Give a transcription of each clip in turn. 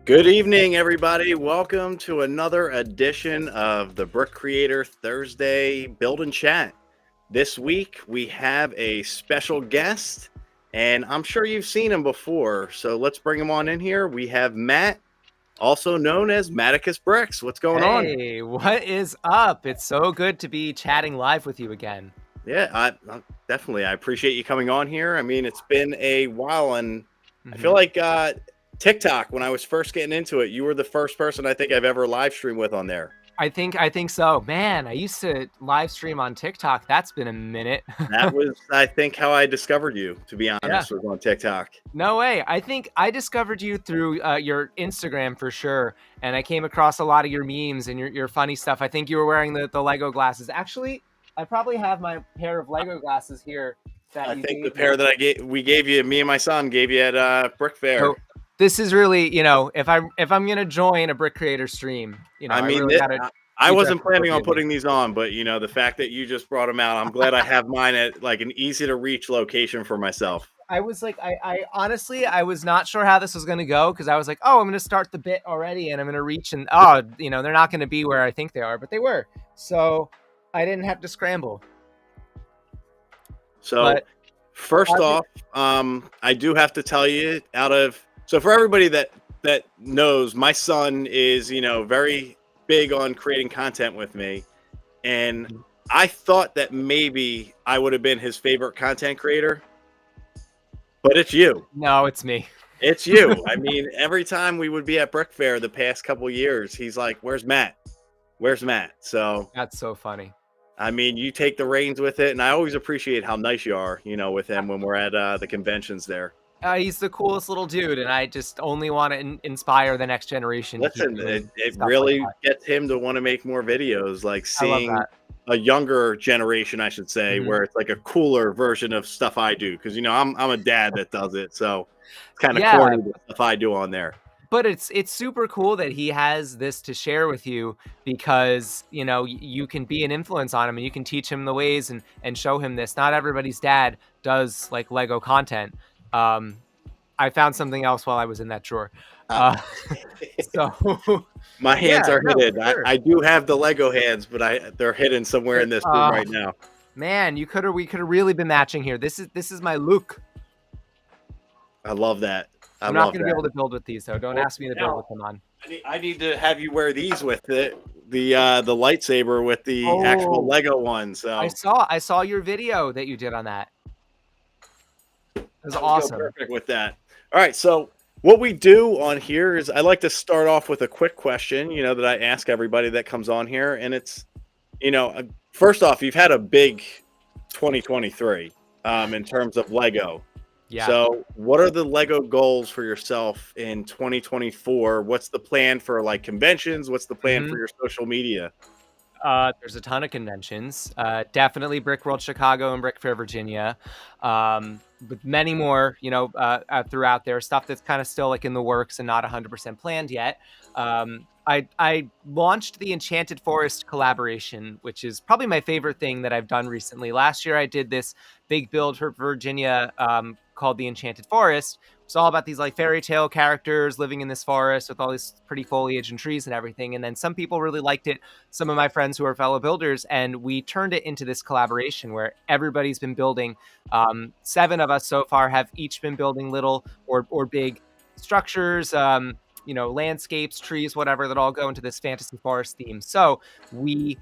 Good evening, everybody. Welcome to another edition of the Brick Creator Thursday Build and Chat. This week we have a special guest, and I'm sure you've seen him before. So let's bring him on in here. We have Matt, also known as Matticusbricks. What's going on? Hey, what is up? It's so good to be chatting live with you again. Yeah, I definitely. I appreciate you coming on here. I mean, it's been a while, and I feel like TikTok, when I was first getting into it, you were the first person I think I've ever live streamed with on there. I think so. Man, I used to live stream on TikTok. That's been a minute. That was, I think, how I discovered you, to be Yeah. honest, was on TikTok. No way. I think I discovered you through your Instagram for sure. And I came across a lot of your memes and your funny stuff. I think you were wearing the Lego glasses. Actually, I probably have my pair of Lego glasses here. I think the pair that we gave you, me and my son gave you at Brick Fair. So this is really, if I'm gonna join a Brick Creator stream, I mean, I wasn't planning on putting these on, but the fact that you just brought them out, I'm glad I have mine at like an easy to reach location for myself. I was like, I honestly, I was not sure how this was going to go because I was like, oh, I'm going to start the bit already and I'm going to reach and, they're not going to be where I think they are, but they were. So I didn't have to scramble. So first off, I do have to tell you so for everybody that knows, my son is, very big on creating content with me. And I thought that maybe I would have been his favorite content creator. But it's you. No, it's me. It's you. I mean, every time we would be at Brick Fair the past couple years, he's like, "Where's Matt? Where's Matt?" So that's so funny. I mean, you take the reins with it, and I always appreciate how nice you are, with him when we're at the conventions there. He's the coolest little dude, and I just only want to inspire the next generation. Listen, it really gets him to want to make more videos, like seeing a younger generation, I should say, where it's like a cooler version of stuff I do. Because, I'm a dad that does it. So it's kind of corny the stuff I do on there. But it's super cool that he has this to share with you because, you can be an influence on him and you can teach him the ways and show him this. Not everybody's dad does like Lego content. I found something else while I was in that drawer. So my hands are hidden. Sure. I do have the Lego hands, but they're hidden somewhere in this room right now. Man, we could have really been matching here. This is my look. I love that. I'm not going to be able to build with these though. Don't ask me to build with them on. I need to have you wear these with the lightsaber with the actual Lego one. So I saw your video that you did on that. It was awesome. Perfect with that. All right, so what we do on here is I like to start off with a quick question, that I ask everybody that comes on here. And it's, first off, you've had a big 2023 in terms of Lego. Yeah. So what are the Lego goals for yourself in 2024? What's the plan for like conventions? What's the plan for your social media? There's a ton of conventions. Definitely Brick World Chicago and Brick Fair Virginia. With many more, throughout there, stuff that's kind of still like in the works and not 100% planned yet. I launched the Enchanted Forest collaboration, which is probably my favorite thing that I've done recently. Last year, I did this big build for Virginia called the Enchanted Forest. It's all about these like fairy tale characters living in this forest with all this pretty foliage and trees and everything. And then some people really liked it. Some of my friends who are fellow builders, and we turned it into this collaboration where everybody's been building. 7 of us so far have each been building little or big structures, landscapes, trees, whatever, that all go into this fantasy forest theme. So we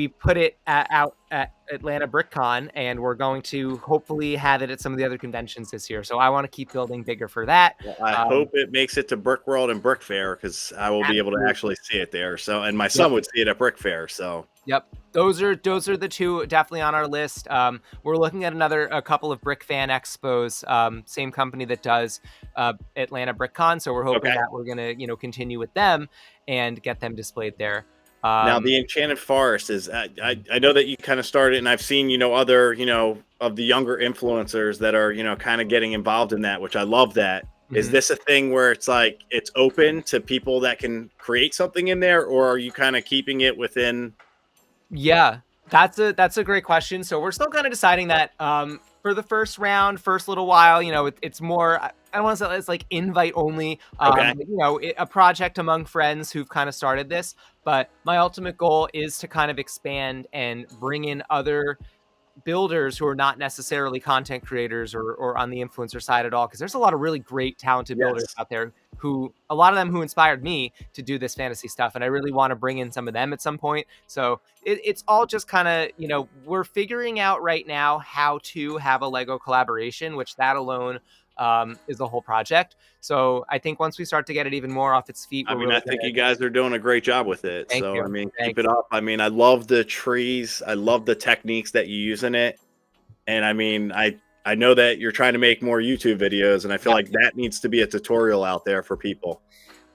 put it out at Atlanta BrickCon, and we're going to hopefully have it at some of the other conventions this year. So I want to keep building bigger for that. Well, I hope it makes it to Brick World and Brick Fair, because I will be able to actually see it there. So, and my son would see it at Brick Fair. So, yep, those are the two definitely on our list. We're looking at a couple of Brick Fan Expos, same company that does Atlanta BrickCon. So we're hoping that we're gonna continue with them and get them displayed there. Now the Enchanted Forest is, I know that you kind of started, and I've seen, other, of the younger influencers that are, kind of getting involved in that, which I love that. Is this a thing where it's like, it's open to people that can create something in there, or are you kind of keeping it within? Yeah, that's a great question. So we're still kind of deciding that. for the first round, first little while, it's more, I don't want to say it's like invite only, Okay. a project among friends who've kind of started this. But my ultimate goal is to kind of expand and bring in other builders who are not necessarily content creators or on the influencer side at all, because there's a lot of really great talented builders Yes. out there, who a lot of them who inspired me to do this fantasy stuff, and I really want to bring in some of them at some point. So it's all just kind of, we're figuring out right now how to have a Lego collaboration, which that alone is the whole project. So I think once we start to get it even more off its feet, I we're mean, really I think you gonna. guys are doing a great job with it. Thank So, you. I mean, Thank keep it up. I mean, I love the trees. I love the techniques that you use in it. And I mean, I know that you're trying to make more YouTube videos, and I feel Yeah. like that needs to be a tutorial out there for people.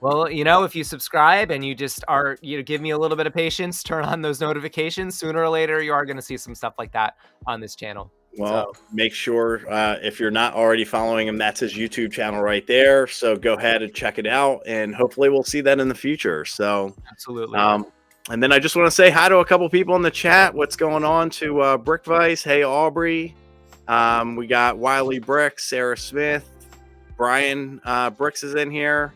Well, if you subscribe and give me a little bit of patience, turn on those notifications, sooner or later, you are going to see some stuff like that on this channel. Well, So make sure if you're not already following him, that's his YouTube channel right there. So go ahead and check it out, and hopefully we'll see that in the future. So, absolutely. and then I just want to say hi to a couple people in the chat. What's going on to Brick Vice? Hey, Aubrey. We got Wiley Bricks, Sarah Smith, Brian Bricks is in here.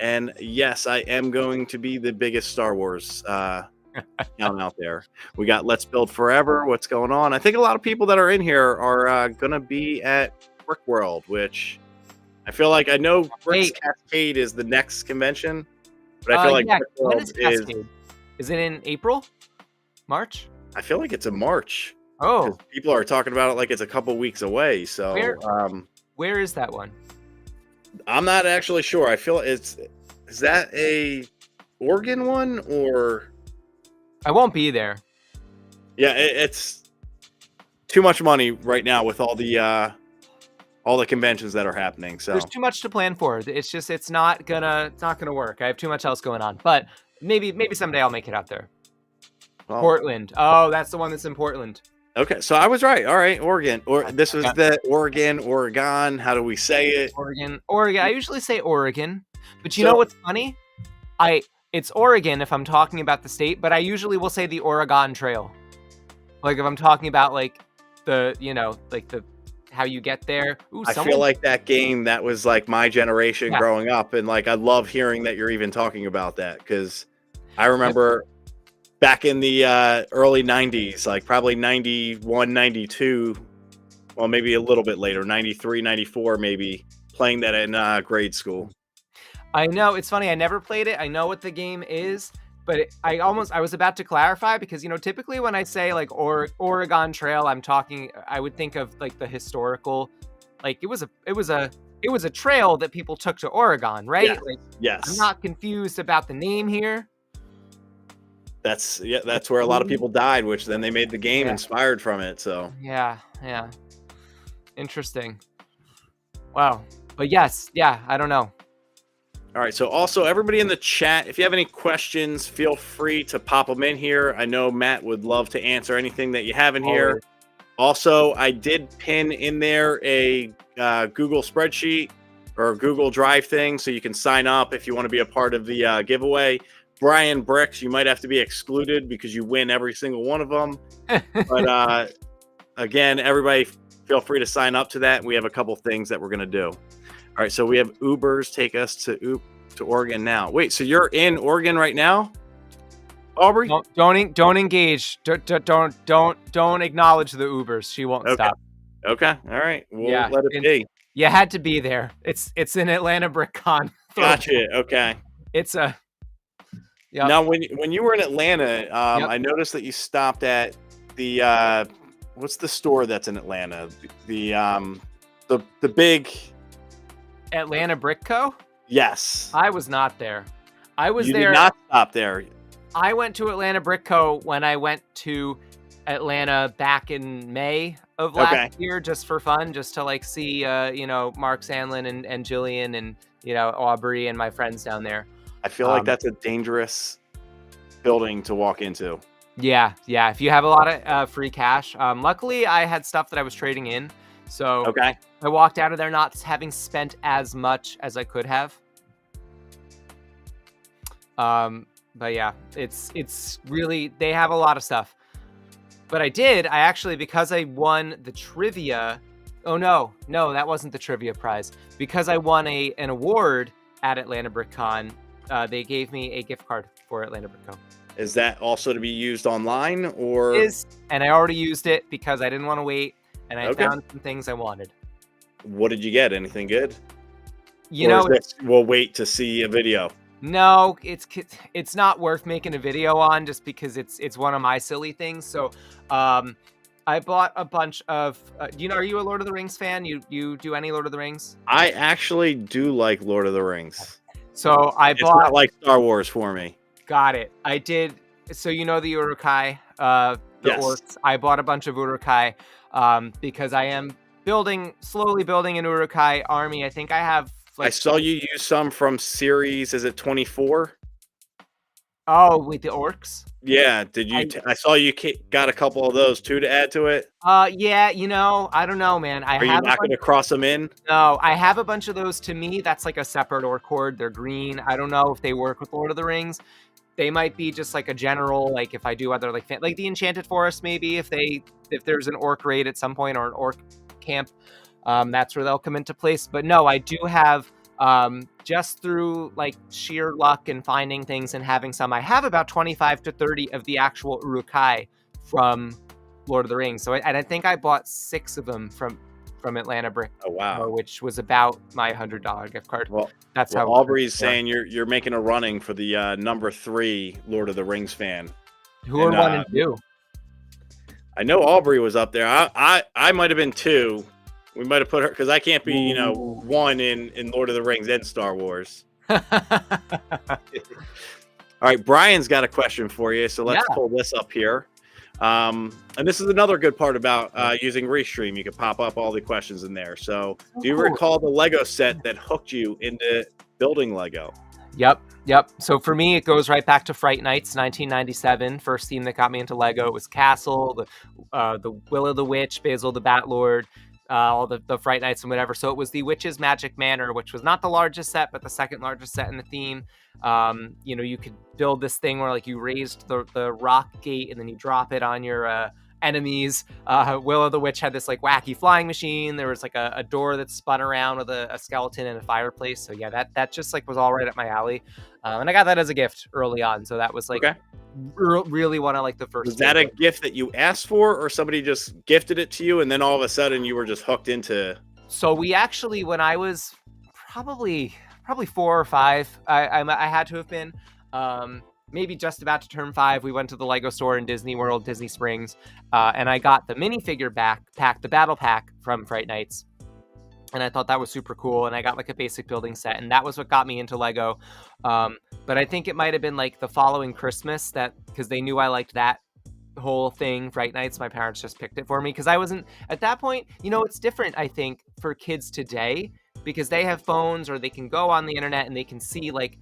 And yes, I am going to be the biggest Star Wars out there. We got Let's Build Forever. What's going on? I think a lot of people that are in here are going to be at Brick World, which I feel like I know Bricks Cascade is the next convention, but I feel like Brick when World is Cascade? Is it in April? March? I feel like it's in March. Oh, People are talking about it like it's a couple weeks away. So where is that one? I'm not actually sure. I feel is that a Oregon one or I won't be there. Yeah, it's too much money right now with all the conventions that are happening. So there's too much to plan for. It's not gonna work. I have too much else going on. But maybe someday I'll make it out there. Well, Portland. Oh, that's the one that's in Portland. Okay, so I was right. All right, Oregon. This was the Oregon. How do we say it? Oregon. I usually say Oregon, but you know what's funny? It's Oregon if I'm talking about the state, but I usually will say the Oregon Trail. Like if I'm talking about like the how you get there. Ooh, I feel like that game that was like my generation growing up, and like I love hearing that you're even talking about that, because I remember back in the early 90s, like probably 91, 92, well, maybe a little bit later, 93, 94, maybe, playing that in grade school. I know. It's funny. I never played it. I know what the game is, but I was about to clarify, because, typically when I say like Oregon Trail, I would think of like the historical, like it was a trail that people took to Oregon, right? Yeah. Like, yes. I'm not confused about the name here. That's where a lot of people died, which then they made the game inspired from it. So yeah. Interesting. Wow. But yes, I don't know. All right. So also everybody in the chat, if you have any questions, feel free to pop them in here. I know Matt would love to answer anything that you have in here. Also, I did pin in there a Google spreadsheet or Google Drive thing, so you can sign up if you want to be a part of the giveaway. Brian Bricks, you might have to be excluded because you win every single one of them. But again, everybody feel free to sign up to that. We have a couple things that we're going to do. All right, so we have Ubers take us to Oregon now. Wait, so you're in Oregon right now, Aubrey? Don't engage. Don't acknowledge the Ubers. She won't stop. Okay, all right. We'll let it be. You had to be there. It's in Atlanta BrickCon. Gotcha. Okay. It's a. Yep. Now, when you were in Atlanta, I noticed that you stopped at the what's the store that's in Atlanta? The big Atlanta Brick Co. Yes, I was not there. I was you there. Did not stop there. I went to Atlanta Brick Co. when I went to Atlanta back in May of last year, just for fun, just to like see Mark Sandlin and Jillian and Aubrey and my friends down there. I feel like that's a dangerous building to walk into. Yeah. If you have a lot of free cash. Luckily, I had stuff that I was trading in. So I walked out of there not having spent as much as I could have. But yeah, it's really, they have a lot of stuff. But I actually, because I won the trivia Oh no, that wasn't the trivia prize. Because I won an award at Atlanta BrickCon, they gave me a gift card for Atlanta BrickCon. Is that also to be used online, or And I already used it because I didn't want to wait, and I Okay. found some things I wanted. what did you get? Anything good? You Or know, is this, we'll wait to see a video? no, it's not worth making a video on just because it's one of my silly things. So, I bought a bunch of. Are you a Lord of the Rings fan? You do any Lord of the Rings? I actually do like Lord of the Rings. So I It's bought. not like Star Wars for me. Got it. I did. So the Uruk-hai, the Yes. orcs. I bought a bunch of Uruk-hai, because I am slowly building an Uruk-hai army. I think I have I saw you use some from series, is it 24? Oh, with the orcs. Yeah, did you? I saw you got a couple of those too to add to it. Yeah. I don't know, man. Are you not going to cross them in? No, I have a bunch of those. To me, that's like a separate orc horde. They're green. I don't know if they work with Lord of the Rings. They might be just like a general, like if I do other like the Enchanted Forest, maybe if there's an orc raid at some point or an orc camp, that's where they'll come into place. But no, I do have, just through like sheer luck and finding things and having some, I have about 25 to 30 of the actual Uruk-hai from Lord of the Rings. So I think I bought 6 of them from Atlanta Brick. Oh wow! Which was about my $100 gift card. Well, that's how Aubrey's saying you're making a running for the number 3 Lord of the Rings fan. Who are 1 and 2? I know Aubrey was up there. I might have been 2. We might have put her because I can't be 1 in Lord of the Rings and Star Wars. All right, Brian's got a question for you, so let's pull this up here. And this is another good part about using Restream. You can pop up all the questions in there. So, do you recall the Lego set that hooked you into building Lego? Yep. So for me, it goes right back to Fright Nights, 1997. First theme that got me into Lego. It was Castle, the Will of the Witch, Basil the Bat Lord, all the Fright Nights and whatever. So it was the Witch's Magic Manor, which was not the largest set, but the second largest set in the theme. You could build this thing where like you raised the rock gate and then you drop it on your enemies. Will of the Witch had this like wacky flying machine. There was like a door that spun around with a skeleton and a fireplace. So yeah, that just like was all right up my alley. And I got that as a gift early on. So that was like really one of like the first. Was that a gift that you asked for, or somebody just gifted it to you and then all of a sudden you were just hooked into? So we actually, when I was probably 4 or 5, I had to have been, maybe just about to turn 5, we went to the Lego store in Disney World, Disney Springs, and I got the minifigure pack, the battle pack from Fright Nights. And I thought that was super cool. And I got like a basic building set, and that was what got me into Lego. But I think it might have been like the following Christmas because they knew I liked that whole thing, Fright Nights. My parents just picked it for me because I wasn't at that point. It's different, I think, for kids today because they have phones or they can go on the internet and they can see like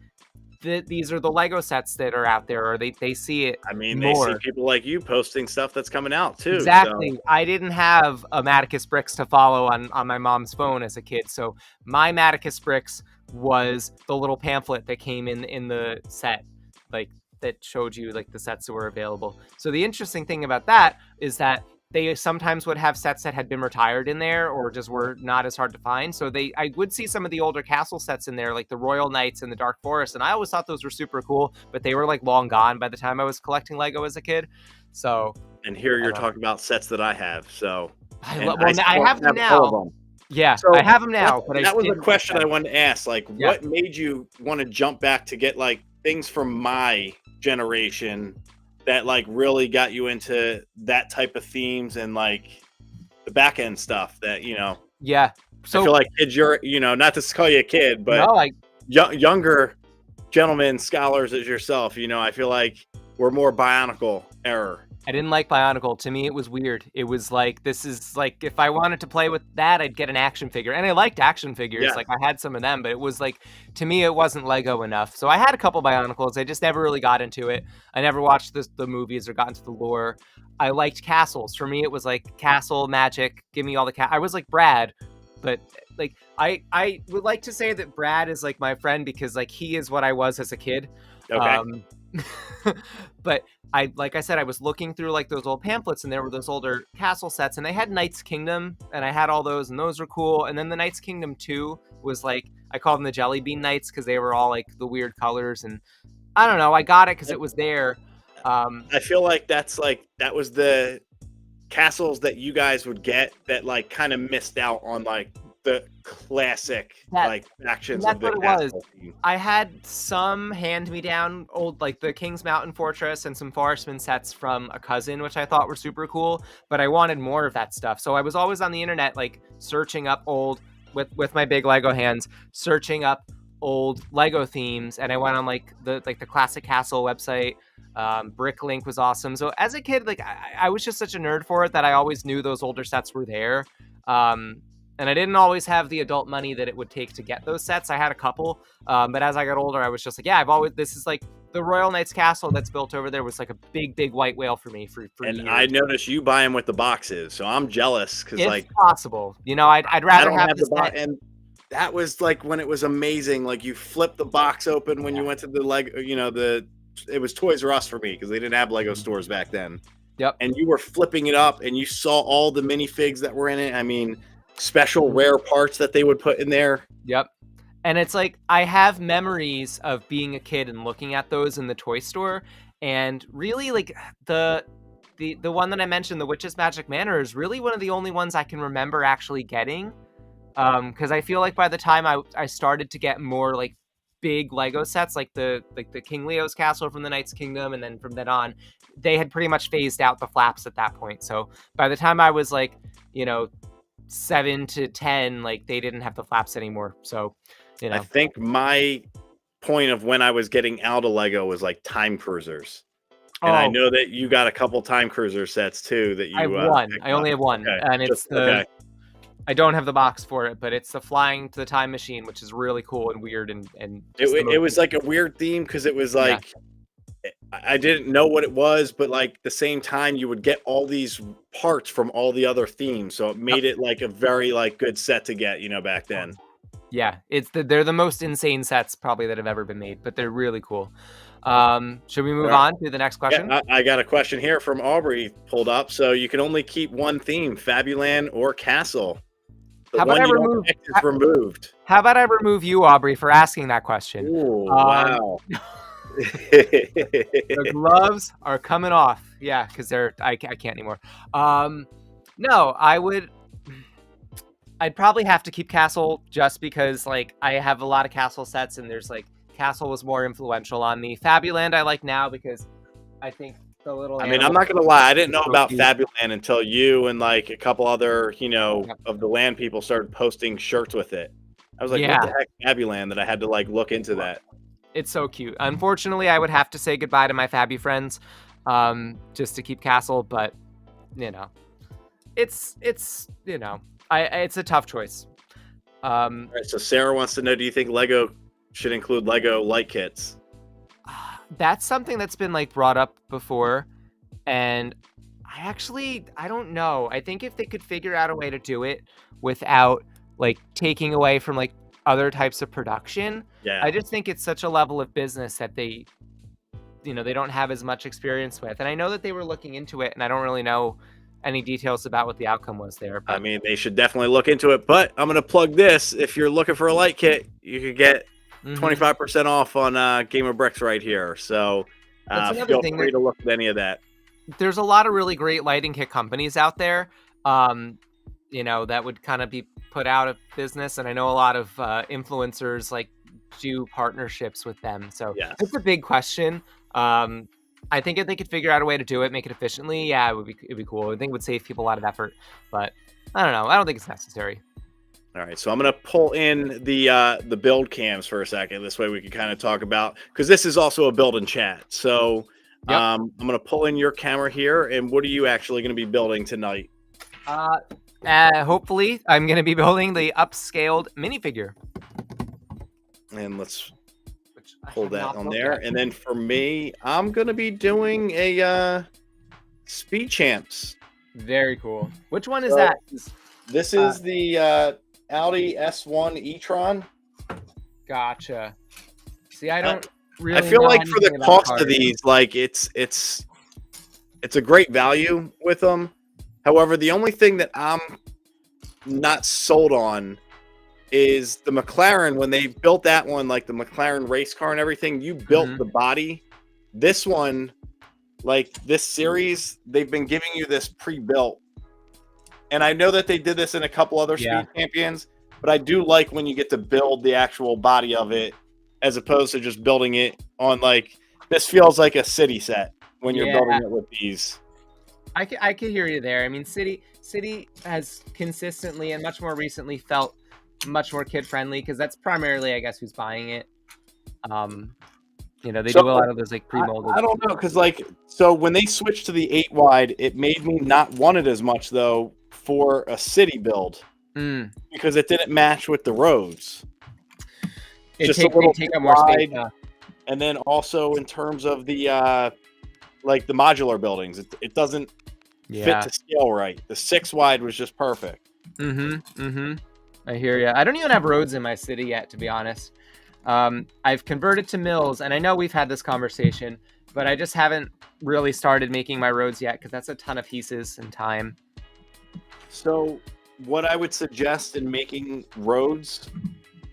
these are the Lego sets that are out there, or they see it. I mean, they see people like you posting stuff that's coming out too. Exactly. So. I didn't have a Matticusbricks to follow on my mom's phone as a kid, so my Matticusbricks was the little pamphlet that came in the set, like that showed you like the sets that were available. So the interesting thing about that is that they sometimes would have sets that had been retired in there or just were not as hard to find. So I would see some of the older castle sets in there, like the Royal Knights and the Dark Forest. And I always thought those were super cool, but they were like long gone by the time I was collecting Lego as a kid. So. And here you're talking about sets that I have. So. I have them now. Yeah, so I have them now. But that was a question I wanted to ask. Like, what made you want to jump back to get like things from my generation that like really got you into that type of themes and like the back end stuff that Yeah. So I feel like kids, you're not to call you a kid, but younger gentlemen, scholars as yourself, I feel like we're more Bionicle era. I didn't like Bionicle. To me, it was weird. It was like, this is like, if I wanted to play with that, I'd get an action figure. And I liked action figures. Yeah. Like I had some of them, but it was like, to me, it wasn't Lego enough. So I had a couple Bionicles. I just never really got into it. I never watched the movies or got into the lore. I liked castles. For me, it was like castle magic. Give me all the I was like Brad, but like, I would like to say that Brad is like my friend because like he is what I was as a kid. Okay. But like I said, I was looking through like those old pamphlets, and there were those older castle sets, and they had Knight's Kingdom, and I had all those, and those were cool. And then the Knight's Kingdom 2 was like, I called them the Jelly Bean Knights because they were all like the weird colors, and I don't know, I got it because it was there. I feel like that was the castles that you guys would get that like kind of missed out on like the classic like actions of the castle theme. I had some hand-me-down old, like the King's Mountain Fortress and some Forestman sets from a cousin, which I thought were super cool, but I wanted more of that stuff. So I was always on the internet, like searching up old, with my big Lego hands, searching up old Lego themes, and I went on like the Classic Castle website. Bricklink was awesome. So as a kid, like I was just such a nerd for it that I always knew those older sets were there. And I didn't always have the adult money that it would take to get those sets. I had a couple, but as I got older, I was just like, yeah, this is like the Royal Knight's Castle that's built over there was like a big white whale for me for and years. I noticed you buy them with the boxes, so I'm jealous because like possible, you know, I'd rather have the box. And that was like when it was amazing. Like you flip the box open when you went to the Lego, you know, it was Toys R Us for me because they didn't have Lego stores back then. Yep. And you were flipping it up and you saw all the minifigs that were in it. I mean, special rare parts that they would put in there. Yep. And it's like I have memories of being a kid and looking at those in the toy store, and really like the one that I mentioned, the Witch's Magic Manor, is really one of the only ones I can remember actually getting. Because I feel like by the time I started to get more like big Lego sets, like the King Leo's castle from the Knight's Kingdom, and then from then on, they had pretty much phased out the flaps at that point. So by the time I was like, you know, 7 to 10, like they didn't have the flaps anymore. So, you know, I think my point of when I was getting out of Lego was like Time Cruisers. And I know that you got a couple Time Cruiser sets too that you I have one. I only have one. Okay. And it's I don't have the box for it, but it's the Flying to the Time Machine, which is really cool and weird, and it was like a weird theme because it was like I didn't know what it was, but like the same time you would get all these parts from all the other themes, so it made it like a very like good set to get, you know, back then. Yeah, they're the most insane sets probably that have ever been made, but they're really cool. Should we move on to the next question? Yeah, I got a question here from Aubrey pulled up. So you can only keep one theme, Fabuland or Castle. How about I removed? How about I remove you, Aubrey, for asking that question? Ooh, wow. The gloves are coming off. Yeah, because I can't anymore. No, I'd probably have to keep Castle just because like I have a lot of Castle sets, and there's like Castle was more influential on me. Fabuland I like now because I think the little. I mean, I'm not gonna lie, I didn't know about Fabuland until you and like a couple other, you know, of the land people started posting shirts with it. I was like, what the heck, Fabuland? That I had to like look into that. It's so cute. Unfortunately, I would have to say goodbye to my Fabby friends, just to keep Castle. But you know, it's you know, it's a tough choice. All right, so Sarah wants to know: do you think Lego should include Lego light kits? That's something that's been like brought up before, and I don't know. I think if they could figure out a way to do it without like taking away from like other types of production, I just think it's such a level of business that they, you know, they don't have as much experience with. And I know that they were looking into it, and I don't really know any details about what the outcome was there. But I mean, they should definitely look into it. But I'm gonna plug this: if you're looking for a light kit, you could get 25% off on Game of Bricks right here. So feel free to look at any of that. There's a lot of really great lighting kit companies out there, you know, that would kind of be put out of business. And I know a lot of influencers like do partnerships with them. So it's a big question. I think if they could figure out a way to do it, make it efficiently, it'd be cool. I think it would save people a lot of effort, but I don't know. I don't think it's necessary. All right, so I'm going to pull in the build cams for a second. This way we can kind of talk about, because this is also a build and chat. So I'm going to pull in your camera here. And what are you actually going to be building tonight? Hopefully, I'm going to be building the upscaled minifigure. And let's pull that on there. And then for me, I'm going to be doing a Speed Champs. Very cool. Which one is that? This is the Audi S1 e-tron. Gotcha. See, I don't really I feel know like for the anything about cost cars. of these, like it's a great value with them. However, the only thing that I'm not sold on is the McLaren. When they built that one, like the McLaren race car and everything, you built the body. This one, like this series, they've been giving you this pre-built. And I know that they did this in a couple other Yeah. Speed Champions, but I do like when you get to build the actual body of it as opposed to just building it on like this feels like a city set when you're building it with these. I can hear you there. I mean, City has consistently and much more recently felt much more kid friendly because that's primarily, I guess, who's buying it. You know, they do a lot of those like pre-molded. I don't know because like so when they switched to the 8 wide, it made me not want it as much though for a city build because it didn't match with the roads. It take up more space. And then also in terms of the like the modular buildings, it doesn't fit to scale right. The 6 wide was just perfect. I hear you. I don't even have roads in my city yet, to be honest. I've converted to mills, and I know we've had this conversation, but I just haven't really started making my roads yet because that's a ton of pieces and time. So what I would suggest in making roads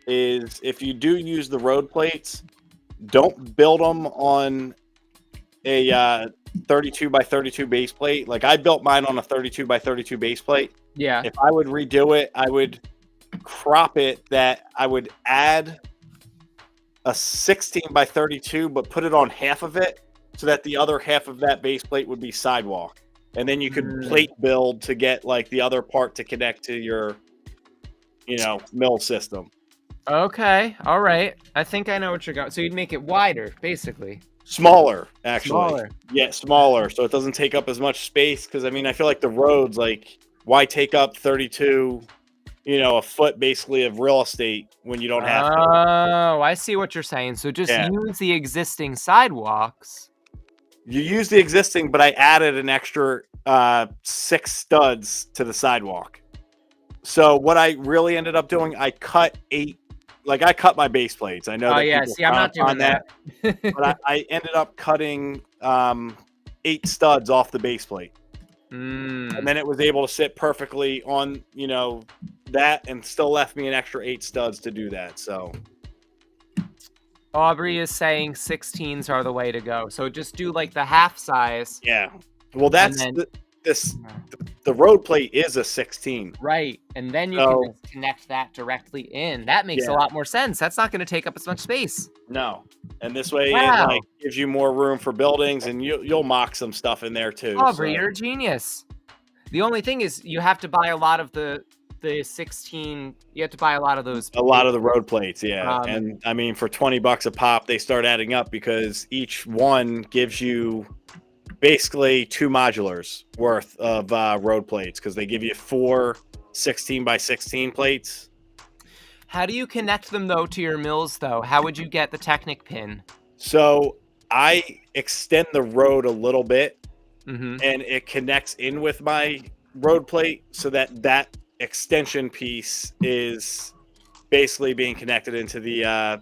is if you do use the road plates, don't build them on a 32 by 32 base plate. Like I built mine on a 32 by 32 base plate. Yeah. If I would redo it, I would crop it that I would add a 16 by 32, but put it on half of it so that the other half of that base plate would be sidewalk. And then you could plate build to get like the other part to connect to your, mill system. Okay. All right. I think I know what you're going. So you'd make it wider, basically. Actually. Smaller. Yeah, smaller. So it doesn't take up as much space. Because, I mean, I feel like the roads, like, why take up 32, a foot basically of real estate when you don't have to? Oh, I see what you're saying. So just use the existing sidewalks. You use the existing, but I added an extra 6 studs to the sidewalk. So what I really ended up doing, I cut 8. Like I cut my base plates. I know. Oh yeah, see, I'm not doing that. But I ended up cutting 8 studs off the base plate, and then it was able to sit perfectly on that, and still left me an extra 8 studs to do that. So Aubrey is saying 16s are the way to go. So just do like the half size. Yeah. Well, that's the road plate is a 16. Right. And then you can just connect that directly in. That makes a lot more sense. That's not going to take up as much space. No. And this way it gives you more room for buildings, and you'll mock some stuff in there too. Aubrey, you're a genius. The only thing is you have to buy a lot of the 16. You have to buy a lot of those. A lot of the road plates, yeah. And I mean, for $20 a pop, they start adding up because each one gives you basically 2 modulars worth of road plates because they give you 4 16 by 16 plates. How do you connect them though to your mills though? How would you get the Technic pin? So I extend the road a little bit and it connects in with my road plate so that extension piece is basically being connected into the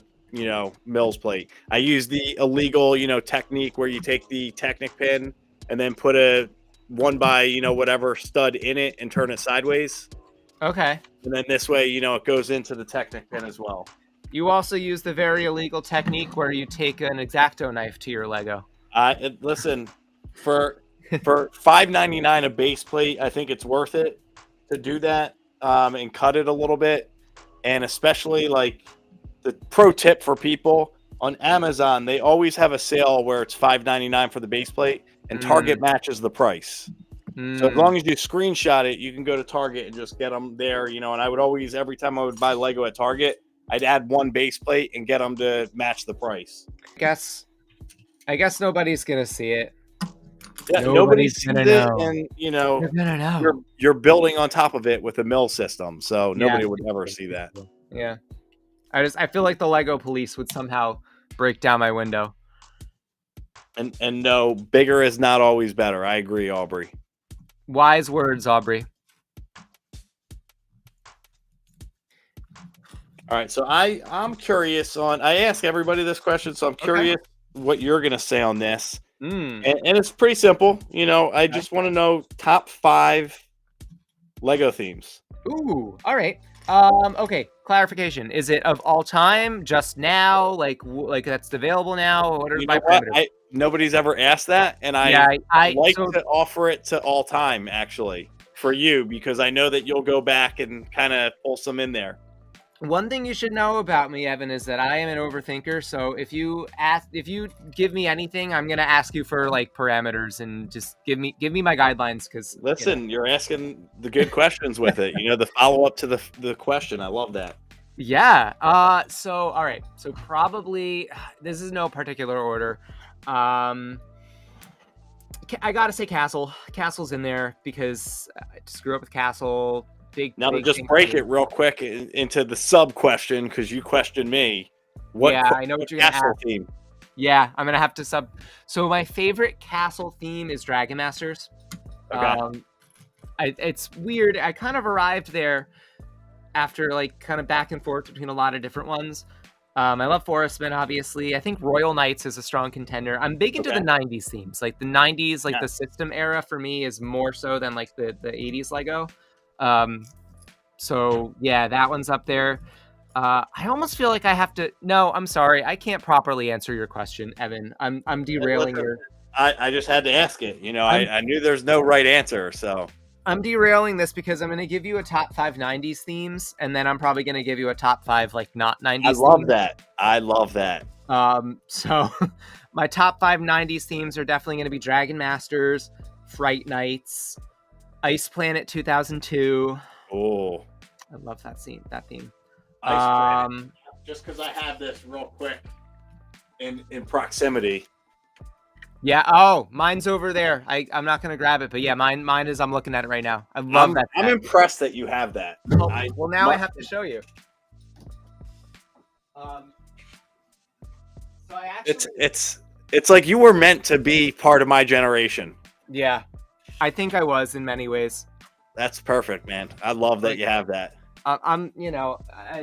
mills plate. I use the illegal technique where you take the Technic pin and then put a 1 by whatever stud in it and turn it sideways. Okay. And then this way it goes into the Technic pin as well. You also use the very illegal technique where you take an X-Acto knife to your Lego. Listen, for $5.99 a base plate, I think it's worth it to do that and cut it a little bit. And especially like the pro tip for people on Amazon, they always have a sale where it's $5.99 for the base plate and Target matches the price. So as long as you screenshot it, you can go to Target and just get them there, and I would always, every time I would buy Lego at Target, I'd add 1 base plate and get them to match the price. I guess nobody's going to see it. Yeah, nobody's sees it, and you're gonna know. You're building on top of it with a mill system, so nobody would ever see that. Yeah, I feel like the Lego police would somehow break down my window. And no, bigger is not always better. I agree, Aubrey. Wise words, Aubrey. All right, so I'm curious on. I ask everybody this question, so I'm curious what you're gonna say on this, Mm, and it's pretty simple. I okay. just want to know top 5 Lego themes. Ooh, all right. Okay, clarification. Is it of all time, just now, like that's available now? What are You my know what? parameters? Nobody's ever asked that, and Yeah, I like so to offer it to all time actually for you because I know that you'll go back and kind of pull some in there. one thing you should know about me, Evan, is that I am an overthinker. So if you give me anything, I'm gonna ask you for like parameters and just give me my guidelines because Listen, you're asking the good questions with it. The follow up to the question. I love that. Yeah. So all right. So probably this is no particular order. Um, I gotta say Castle. Castle's in there because I just grew up with Castle. Now to Big just thing for break me. it real quick into the sub question because you questioned me. Yeah, I know What what you're gonna castle ask. theme? Yeah, I'm gonna have to sub. So my favorite Castle theme is Dragon Masters. Okay. Um, it's weird. I kind of arrived there after like kind of back and forth between a lot of different ones. I love Forestman, obviously. I think Royal Knights is a strong contender. I'm big into Okay. the 90s themes. Like the 90s, like Yeah. the system era for me is more so than like the 80s Lego. Um, so yeah, that one's up there. I almost feel like I have to. No, I'm sorry. I can't properly answer your question, Evan. I'm derailing Listen, your. I just had to ask it. I'm I knew there's no right answer. So I'm derailing this because I'm going to give you a top 5 90s themes, and then I'm probably going to give you a top 5 like not I 90s love themes. that. I love that. So my top 5 90s themes are definitely going to be Dragon Masters, Fright Nights, Ice Planet 2002. Oh, I love that theme. Ice Planet. Just because I have this real quick in proximity. Yeah. Oh, mine's over there. I'm not gonna grab it, but yeah, mine is. I'm looking at it right now. I love that. I'm impressed that you have that. Well, now I have to show you. So I actually. It's like you were meant to be part of my generation. Yeah, I think I was in many ways. That's perfect, man. I love that you have that. I'm,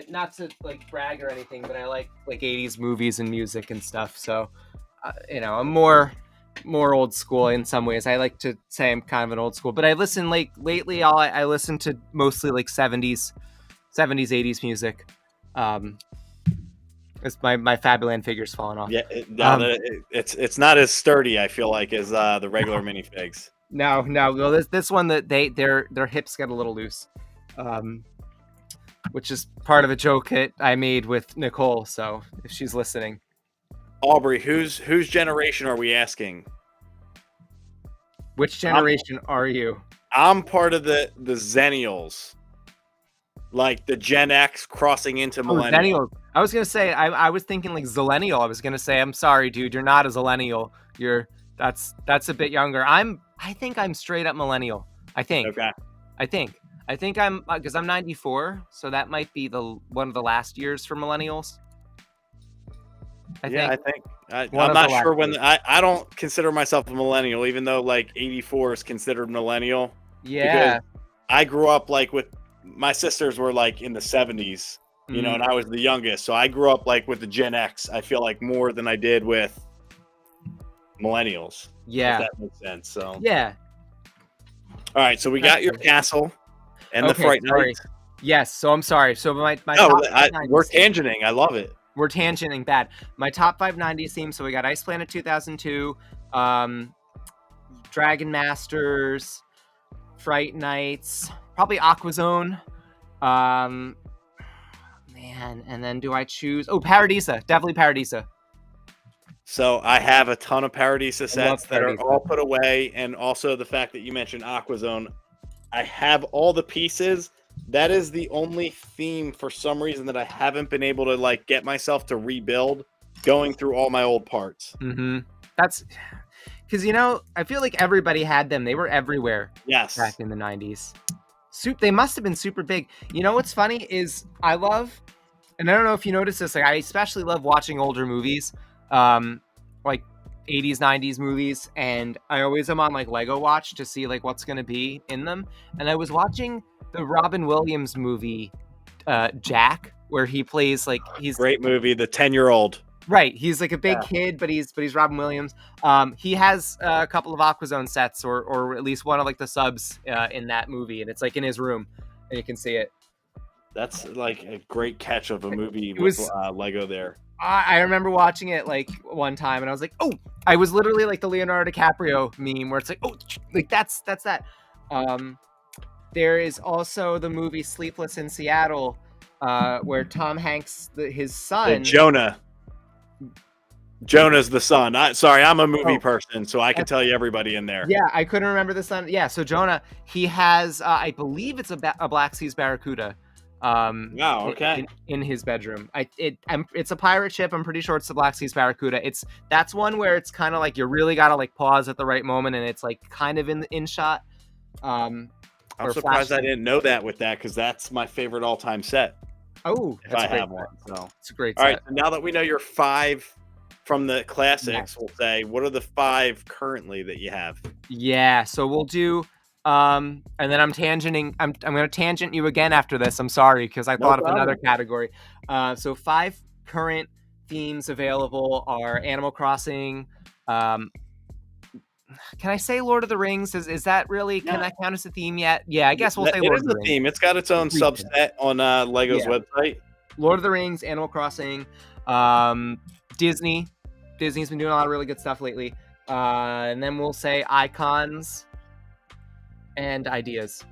not to like brag or anything, but I like 80s movies and music and stuff. So, I'm more old school in some ways. I like to say I'm kind of an old school, but I listen lately. I listen to mostly like 70s, 80s music. It's my Fabuland figure's falling off. Yeah, it's not as sturdy. I feel like as the regular minifigs. No. Well, this one that their hips get a little loose, which is part of a joke that I made with Nicole. So if she's listening, Aubrey, whose generation are we asking? Which generation are you? I'm part of the Zennials, like the Gen X crossing into millennial. Zennials. I was gonna say I was thinking like Zillennial. I was gonna say I'm sorry, dude. You're not a Zillennial. That's a bit younger. I think I'm straight up millennial. I think. Okay. I think I'm because I'm 94, so that might be one of the last years for millennials. I think. I'm One of not the sure last when. years. I don't consider myself a millennial, even though like 84 is considered millennial. Yeah. Because I grew up like with my sisters were like in the 70s, and I was the youngest, so I grew up like with the Gen X. I feel like more than I did with millennials. Yeah. If that makes sense. So Yeah. all right, so we got your castle and the Fright Night. Yes. So I'm sorry. So my No, top we're tangenting. I love it. We're tangenting bad. My top 5 90s themes. So we got Ice Planet 2002, Dragon Masters, Fright Nights, probably Aquazone. Man, and then do I choose? Oh, Paradisa. Definitely Paradisa. So I have a ton of Paradisa sets that are Paradisa. all put away, and also the fact that you mentioned Aquazone. I have all the pieces. That is the only theme for some reason that I haven't been able to like get myself to rebuild, going through all my old parts. Mm-hmm. That's because I feel like everybody had them. They were everywhere. Yes. Back in the 90s. They must have been super big. What's funny is I love, and I don't know if you noticed this, like I especially love watching older movies, like 80s, 90s movies, and I always am on like Lego Watch to see like what's gonna be in them. And I was watching the Robin Williams movie, Jack, where he plays like he's Great movie, The 10-Year-Old. right. He's like a big kid, but he's Robin Williams. He has a couple of Aquazone sets, or at least one of like the subs in that movie, and it's like in his room, and you can see it. That's like a great catch of a movie It was- with Lego there. I remember watching it like one time, and I was like, oh, I was literally like the Leonardo DiCaprio meme where it's like, oh, like that's that. There is also the movie Sleepless in Seattle, where Tom Hanks, his son, Jonah's the son. Sorry, I'm a movie Oh. person, so I can tell you everybody in there. Yeah, I couldn't remember the son. Yeah, so Jonah, he has, I believe it's a Black Seas Barracuda. Wow. Okay. In his bedroom. It's a pirate ship. I'm pretty sure it's the Black Seas Barracuda. That's one where it's kind of like you really gotta like pause at the right moment, and it's like kind of in shot. I'm surprised I didn't know that with that, because that's my favorite all-time set. Oh, If I have one. So it's a great all right. set. So now that we know your 5 from the classics, Yes. we'll say, what are the 5 currently that you have? Yeah, so we'll do and then I'm tangenting. I'm going to tangent you again after this. I'm sorry, because I thought of another category. So 5 current themes available are Animal Crossing. Can I say Lord of the Rings? Is that really, can that count as a theme yet? Yeah, I guess we'll say Lord of the It is Rings. a theme. It's got its own subset on Lego's website. Lord of the Rings, Animal Crossing, Disney. Disney's been doing a lot of really good stuff lately. And then we'll say icons and ideas.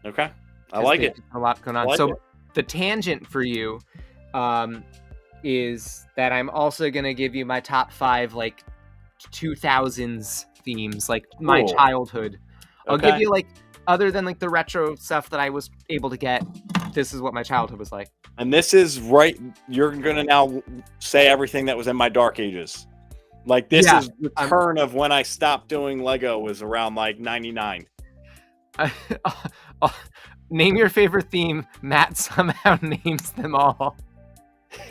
Okay. I like it. A lot going on. So the tangent for you is that I'm also going to give you my top 5 like 2000s themes, like my childhood. I'll give you like, other than like the retro stuff that I was able to get, this is what my childhood was like. And this is right. You're going to now say everything that was in my dark ages. Like this is the turn of when I stopped doing Lego was around like 99. Name your favorite theme. Matt somehow names them all.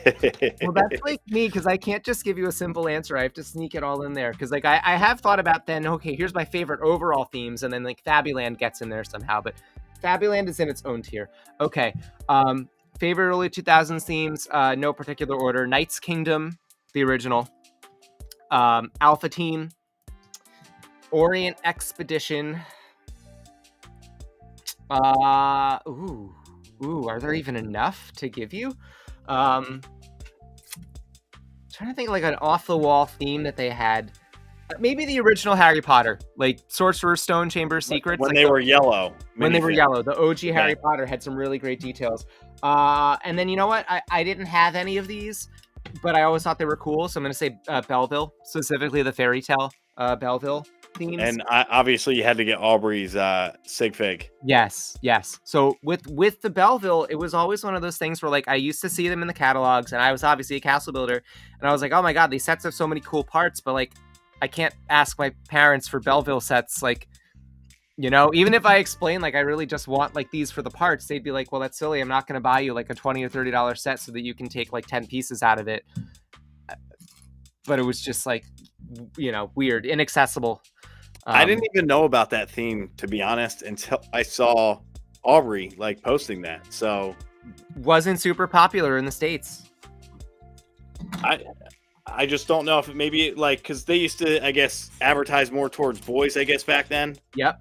Well, that's like me, because I can't just give you a simple answer. I have to sneak it all in there, because like I have thought about then, okay, here's my favorite overall themes, and then like Fabuland gets in there somehow, but Fabuland is in its own tier. Okay. Favorite early 2000s themes, no particular order. Knight's Kingdom, the original. Alpha Team, Orient Expedition. Are there even enough to give you? Trying to think like an off the wall theme that they had. Maybe the original Harry Potter, like Sorcerer's Stone Chamber Secrets. When like they were yellow. When they were yellow. The OG Harry Potter had some really great details. And then you know what? I didn't have any of these, but I always thought they were cool. So I'm going to say Belleville, specifically the fairy tale Belleville themes. And obviously you had to get Aubrey's Sig Fig. Yes. So with the Belleville, it was always one of those things where like I used to see them in the catalogs, and I was obviously a castle builder, and I was like, oh my God, these sets have so many cool parts, but like I can't ask my parents for Belleville sets. Like, you know, even if I explain like I really just want like these for the parts, they'd be like, well, that's silly. I'm not going to buy you like a $20 or $30 set so that you can take like 10 pieces out of it. But it was just like, you know, weird, inaccessible. I didn't even know about that theme, to be honest, until I saw Aubrey like posting that. So wasn't super popular in the States. I just don't know if it maybe like, because they used to, I guess, advertise more towards boys, I guess, back then. Yep.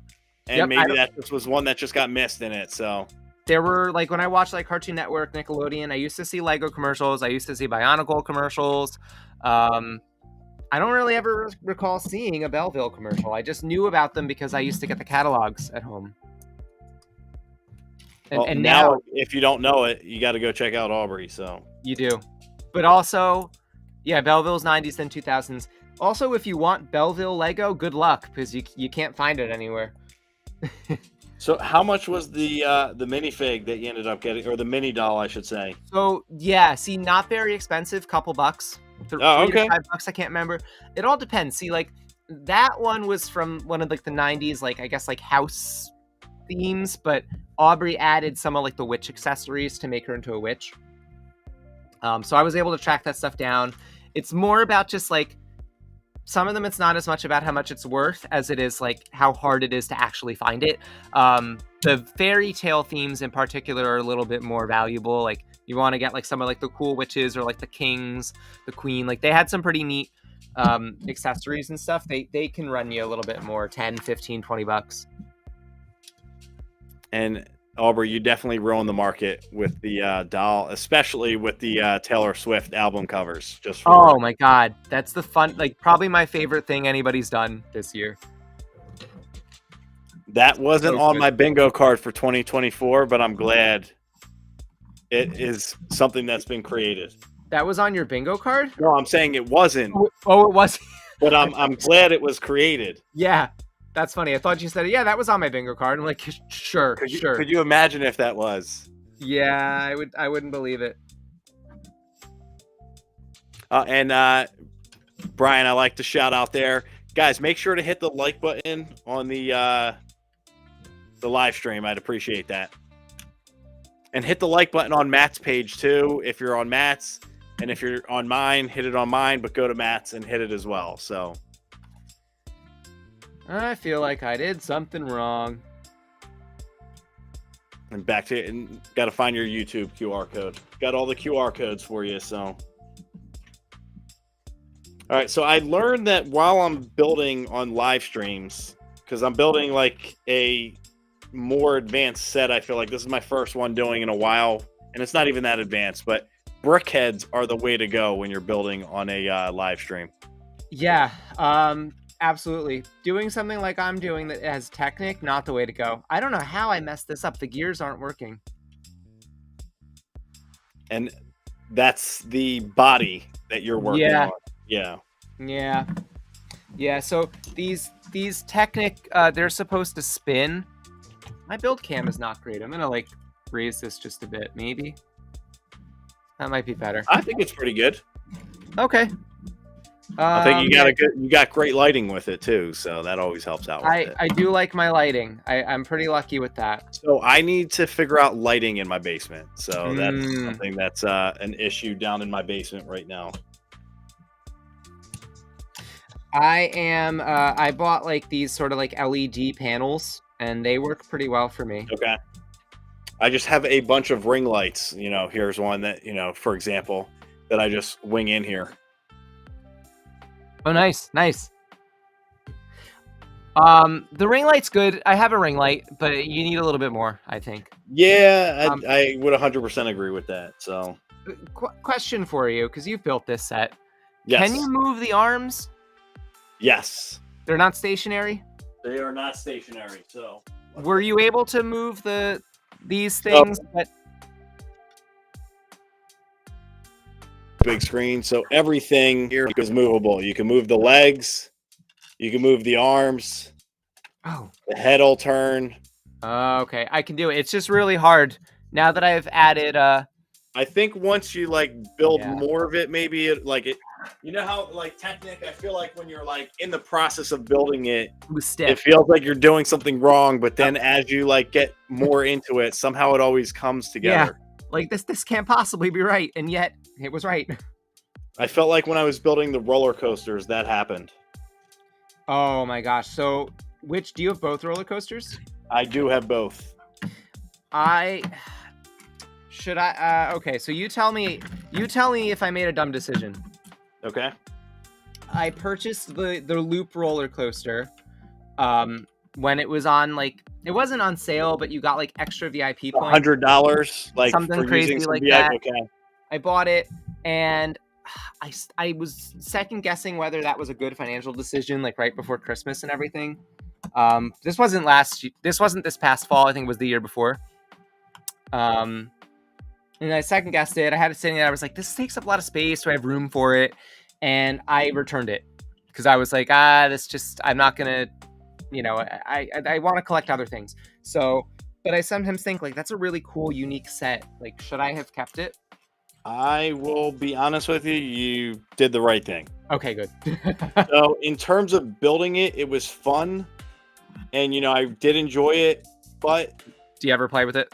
And maybe that just was one that just got missed in it. So there were like, when I watched like Cartoon Network, Nickelodeon, I used to see Lego commercials. I used to see Bionicle commercials. I don't really ever recall seeing a Belleville commercial. I just knew about them because I used to get the catalogs at home. And now, if you don't know it, you got to go check out Aubrey. So you do. But also, yeah, Belleville's 90s, then 2000s. Also, if you want Belleville Lego, good luck, because you can't find it anywhere. So how much was the minifig that you ended up getting, or the mini doll, I should say? So yeah, see, not very expensive, couple bucks. $3 to $5, I can't remember. It all depends. See, like that one was from one of like the 90s, like I guess like house themes, but Aubrey added some of like the witch accessories to make her into a witch. So I was able to track that stuff down. It's more about just like some of them it's not as much about how much it's worth as it is like how hard it is to actually find it. The fairy tale themes in particular are a little bit more valuable. Like you want to get like some of like the cool witches or like the kings, the queen. Like they had some pretty neat accessories and stuff. They can run you a little bit more, 10, 15, 20 bucks. And Aubrey, you definitely ruined the market with the doll, especially with the Taylor Swift album covers. Just for Oh my god, that's the fun, like probably my favorite thing anybody's done this year. That wasn't So on good. my bingo card for 2024, but I'm glad it is something that's been created. That was on your bingo card? No, I'm saying it wasn't, Oh, it was. but I'm glad it was created. Yeah, that's funny. I thought you said, yeah, that was on my bingo card. I'm like, sure, sure. Could you imagine if that was? Yeah, I wouldn't believe it. And Brian, I like to shout out there, guys. Make sure to hit the like button on the live stream. I'd appreciate that. And hit the like button on Matt's page too, if you're on Matt's, and if you're on mine, hit it on mine. But go to Matt's and hit it as well. So I feel like I did something wrong. and back to it, and got to find your YouTube QR code. Got all the QR codes for you. So. All right, so I learned that while I'm building on live streams, because I'm building like a more advanced set, I feel like this is my first one doing in a while, and it's not even that advanced, but brickheads are the way to go when you're building on a live stream. Yeah, absolutely. Doing something like I'm doing that has Technic, not the way to go. I don't know how I messed this up. The gears aren't working. And that's the body that you're working on. Yeah. So these Technic, they're supposed to spin. My build cam is not great. I'm gonna like raise this just a bit, maybe. That might be better. I think it's pretty good. Okay. I think you got great lighting with it too, so that always helps out with it. I do like my lighting. I'm pretty lucky with that. So I need to figure out lighting in my basement. So that's something that's an issue down in my basement right now. I bought like these sort of like LED panels, and they work pretty well for me. Okay. I just have a bunch of ring lights. You know, here's one that, for example, that I just wing in here. Oh, nice. The ring light's good. I have a ring light, but you need a little bit more, I think. Yeah, I would 100% agree with that. So, question for you, because you've built this set. Yes. Can you move the arms? Yes. They're not stationary? They are not stationary. So, were you able to move these things? Big screen. So everything here is movable. You can move the legs. You can move the arms. Oh. The head will turn. Okay, I can do it. It's just really hard now that I've added. I think once you like build more of it, maybe it. You know how like Technic, I feel like when you're like in the process of building it, it feels like you're doing something wrong, but then as you like get more into it, somehow it always comes together. Yeah, like this can't possibly be right, and yet it was right. I felt like when I was building the roller coasters, that happened. Oh my gosh. So do you have both roller coasters? I do have both. Okay, so you tell me if I made a dumb decision. Okay. I purchased the loop roller coaster when it was on, like, it wasn't on sale, but you got like extra VIP points. $100, like something for crazy using like VIP. that. Okay. I bought it, and I was second guessing whether that was a good financial decision, like right before Christmas and everything. This wasn't this past fall. I think it was the year before. And I second guessed it. I had it sitting there. I was like, this takes up a lot of space. Do I have room for it? And I returned it because I was like, I'm not gonna, I want to collect other things. So, but I sometimes think like that's a really cool, unique set. Like, should I have kept it? I will be honest with you. You did the right thing. Okay, good. So in terms of building it, it was fun. And, I did enjoy it. But do you ever play with it?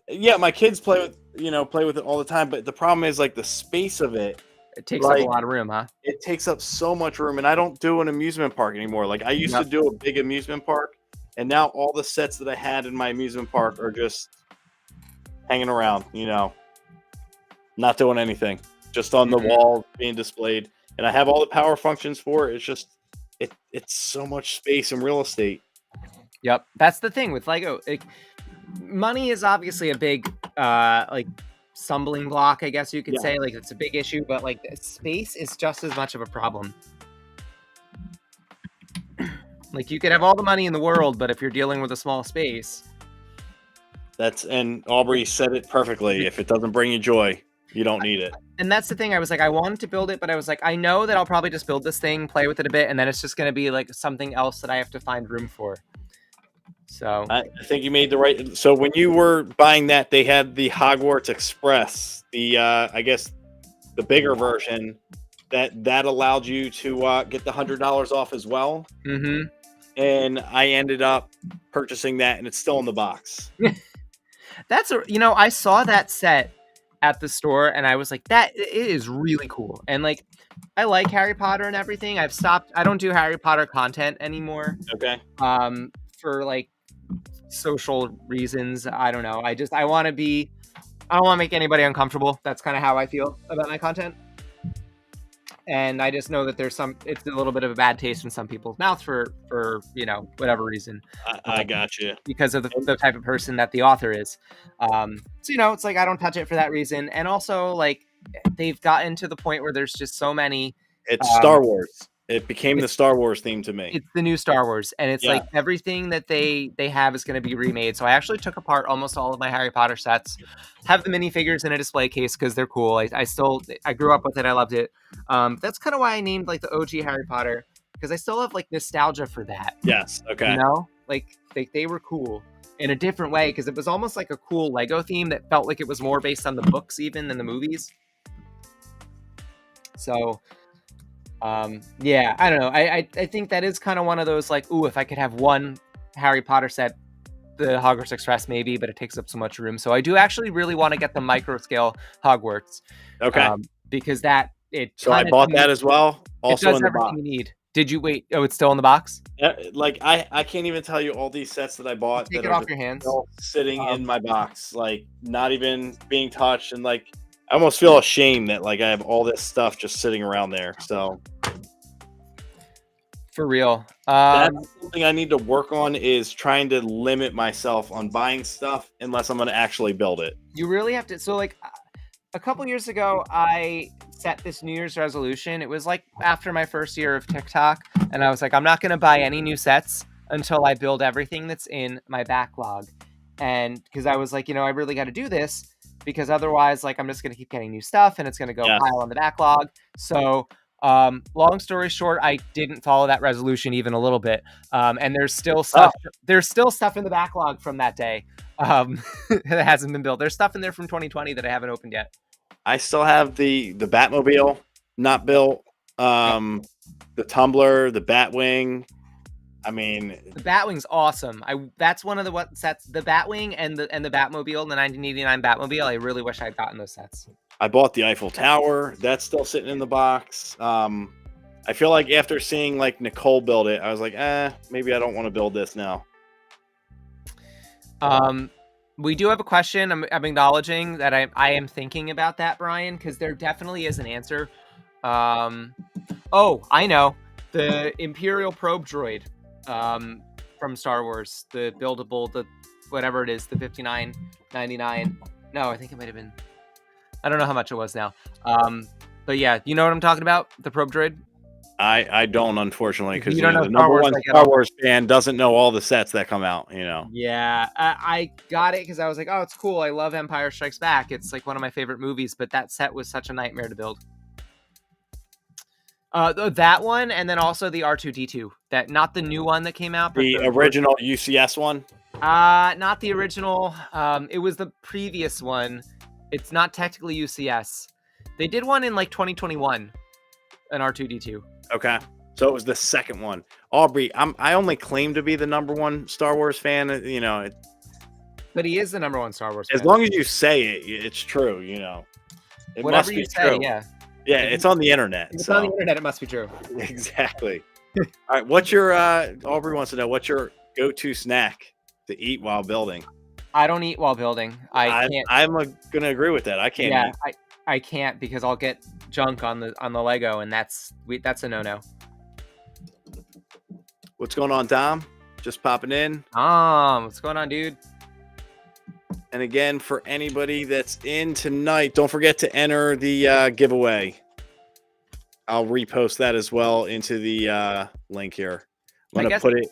Yeah, my kids play with it all the time. But the problem is like the space of it It takes up a Like, lot of room, huh? it takes up so much room, and I don't do an amusement park anymore. Like, I used to Yep. do a big amusement park, and now all the sets that I had in my amusement park are just hanging around, not doing anything, just on the Mhm. wall being displayed. And I have all the power functions for it. It's just it's so much space and real estate. Yep. That's the thing with Lego. Money is obviously a big like stumbling block, I guess you could Yeah. say. Like it's a big issue, but like space is just as much of a problem. Like you could have all the money in the world, but if you're dealing with a small space, And Aubrey said it perfectly. If it doesn't bring you joy, you don't need it. and that's the thing. I was like, I wanted to build it, but I was like, I know that I'll probably just build this thing, play with it a bit, and then it's just going to be like something else that I have to find room for. So I think you made the right. So when you were buying that, they had the Hogwarts Express, the I guess the bigger version that allowed you to get the $100 off as well. mhm. And I ended up purchasing that, and it's still in the box. That's I saw that set at the store and I was like, it is really cool. And like, I like Harry Potter and everything. I don't do Harry Potter content anymore. Okay. For like social reasons. I don't know. I don't want to make anybody uncomfortable. That's kind of how I feel about my content. And I just know that it's a little bit of a bad taste in some people's mouths for whatever reason. I got you. Because of the type of person that the author is. So, it's like, I don't touch it for that reason. And also like they've gotten to the point where there's just so many. It's Star Wars. It became the Star Wars theme to me. It's the new Star Wars. And it's like everything that they have is going to be remade. So I actually took apart almost all of my Harry Potter sets, have the minifigures in a display case because they're cool. I grew up with it. I loved it. That's kind of why I named like the OG Harry Potter, because I still have like nostalgia for that. Yes. Okay. Like they were cool in a different way because it was almost like a cool Lego theme that felt like it was more based on the books even than the movies. So I don't know. I think that is kind of one of those like, ooh, if I could have one Harry Potter set, the Hogwarts Express maybe, but it takes up so much room. So I do actually really want to get the micro scale Hogwarts. Okay. Because So I bought that as well. Also it does in the everything box. you need. Did you wait? Oh, it's still in the box? Like I can't even tell you all these sets that I bought Take that it are off your hands. still sitting in my box, like not even being touched, and like I almost feel ashamed that like I have all this stuff just sitting around there. So for real. that's something I need to work on, is trying to limit myself on buying stuff unless I'm going to actually build it. You really have to. So like a couple years ago, I set this New Year's resolution. It was like after my first year of TikTok, and I was like, I'm not going to buy any new sets until I build everything that's in my backlog. And because I was like, I really got to do this, because otherwise, like, I'm just going to keep getting new stuff and it's going to go pile on the backlog. So long story short, I didn't follow that resolution even a little bit. And there's still stuff. There's still stuff in the backlog from that day that hasn't been built. There's stuff in there from 2020 that I haven't opened yet. I still have the Batmobile not built, the tumbler, the Batwing. I mean, the Batwing's awesome. That's one of the sets. The Batwing and the Batmobile, the 1989 Batmobile. I really wish I'd gotten those sets. I bought the Eiffel Tower. That's still sitting in the box. I feel like after seeing like Nicole build it, I was like, maybe I don't want to build this now. We do have a question. I'm acknowledging that I am thinking about that, Brian, because there definitely is an answer. Oh, I know. The Imperial probe droid from Star Wars, the buildable, the whatever it is, the $59.99. No, I think it might have been. I don't know how much it was now. But yeah, you know what I'm talking about? The probe droid. I don't, unfortunately, because you don't know the number one Star Wars fan doesn't know all the sets that come out. Yeah, I got it because I was like, oh, it's cool. I love Empire Strikes Back. It's like one of my favorite movies. But that set was such a nightmare to build. That one, and then also the R2-D2. That, not the new one that came out, but the original UCS one. Not the original. It was the previous one. It's not technically UCS. They did one in like 2021, an R2-D2. Okay, so it was the second one. Aubrey, I only claim to be the number one Star Wars fan. But he is the number one Star Wars fan. As long as you say it, it's true. It Whatever must be you say, true. yeah. Yeah, If it's on the internet. it's So on the internet, it must be true. exactly. All right, what's your Aubrey wants to know what's your go-to snack to eat while building? I don't eat while building. I can't. Gonna agree with that. I can't Yeah, eat. I can't because I'll get junk on the Lego, and that's a no-no. What's going on, Dom? Just popping in. What's going on, dude? And again, for anybody that's in tonight, don't forget to enter the giveaway. I'll repost that as well into the link here. I'm gonna put it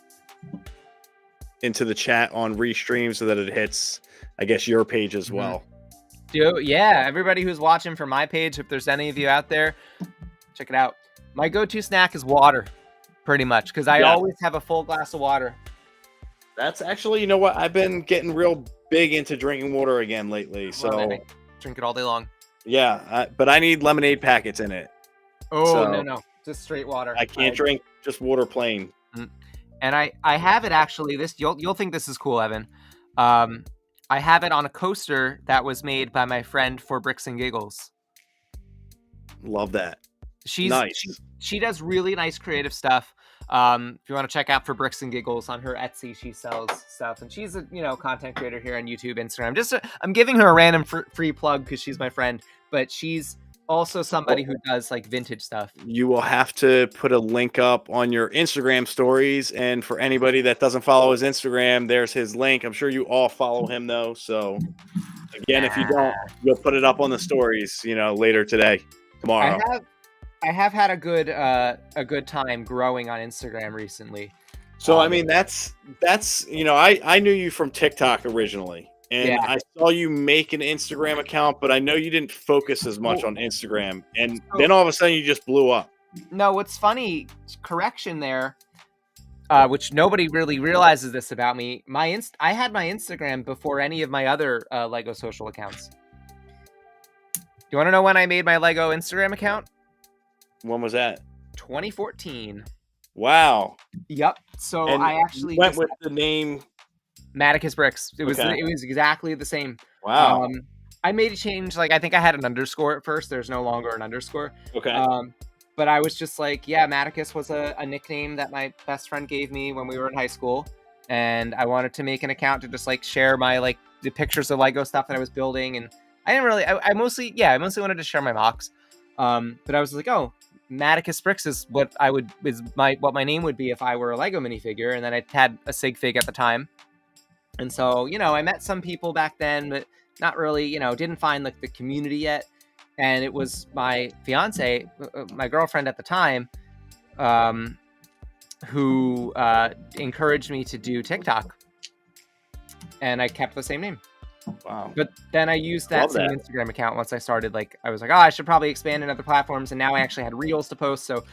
into the chat on Restream so that it hits, I guess, your page as well. Yeah, everybody who's watching from my page, if there's any of you out there, check it out. My go-to snack is water, pretty much, because I always have a full glass of water. That's actually, you know what? I've been getting real big into drinking water again lately. So drink it all day long. Yeah, but I need lemonade packets in it. Oh, so, no, just straight water. I can't drink just water plain. And I have it actually. This you'll think this is cool, Evan. I have it on a coaster that was made by my friend for Bricks and Giggles. Love that. She's nice. She does really nice creative stuff. If you want to check out for Bricks and Giggles on her Etsy, she sells stuff, and she's a content creator here on YouTube, Instagram. I'm giving her a random free plug because she's my friend, but she's also somebody who does like vintage stuff. You will have to put a link up on your Instagram stories, and for anybody that doesn't follow his Instagram, there's his link. I'm sure you all follow him though. So again, if you don't, you'll put it up on the stories, later today, tomorrow. I have had a good time growing on Instagram recently. So I mean, that's I knew you from TikTok originally. And I saw you make an Instagram account, but I know you didn't focus as much on Instagram. And then all of a sudden you just blew up. No, what's funny, correction there, which nobody really realizes this about me. I had my Instagram before any of my other Lego social accounts. Do you want to know when I made my Lego Instagram account? When was that? 2014. Wow. Yep. So I actually went with the name Matticusbricks. It was exactly the same. Wow. I made a change. Like I think I had an underscore at first. There's no longer an underscore. Okay. But I was just like, yeah, Matticus was a nickname that my best friend gave me when we were in high school, and I wanted to make an account to just like share my the pictures of Lego stuff that I was building, and I didn't really. I mostly wanted to share my mocks. But I was like, oh, Matticusbricks is what my name would be if I were a Lego minifigure, and then I had a sig fig at the time. And so, I met some people back then, but not really, didn't find the community yet. And it was my fiance, my girlfriend at the time, who encouraged me to do TikTok. And I kept the same name. Wow. But then I used that same Instagram account once I started. I was like, oh, I should probably expand in other platforms. And now I actually had Reels to post. So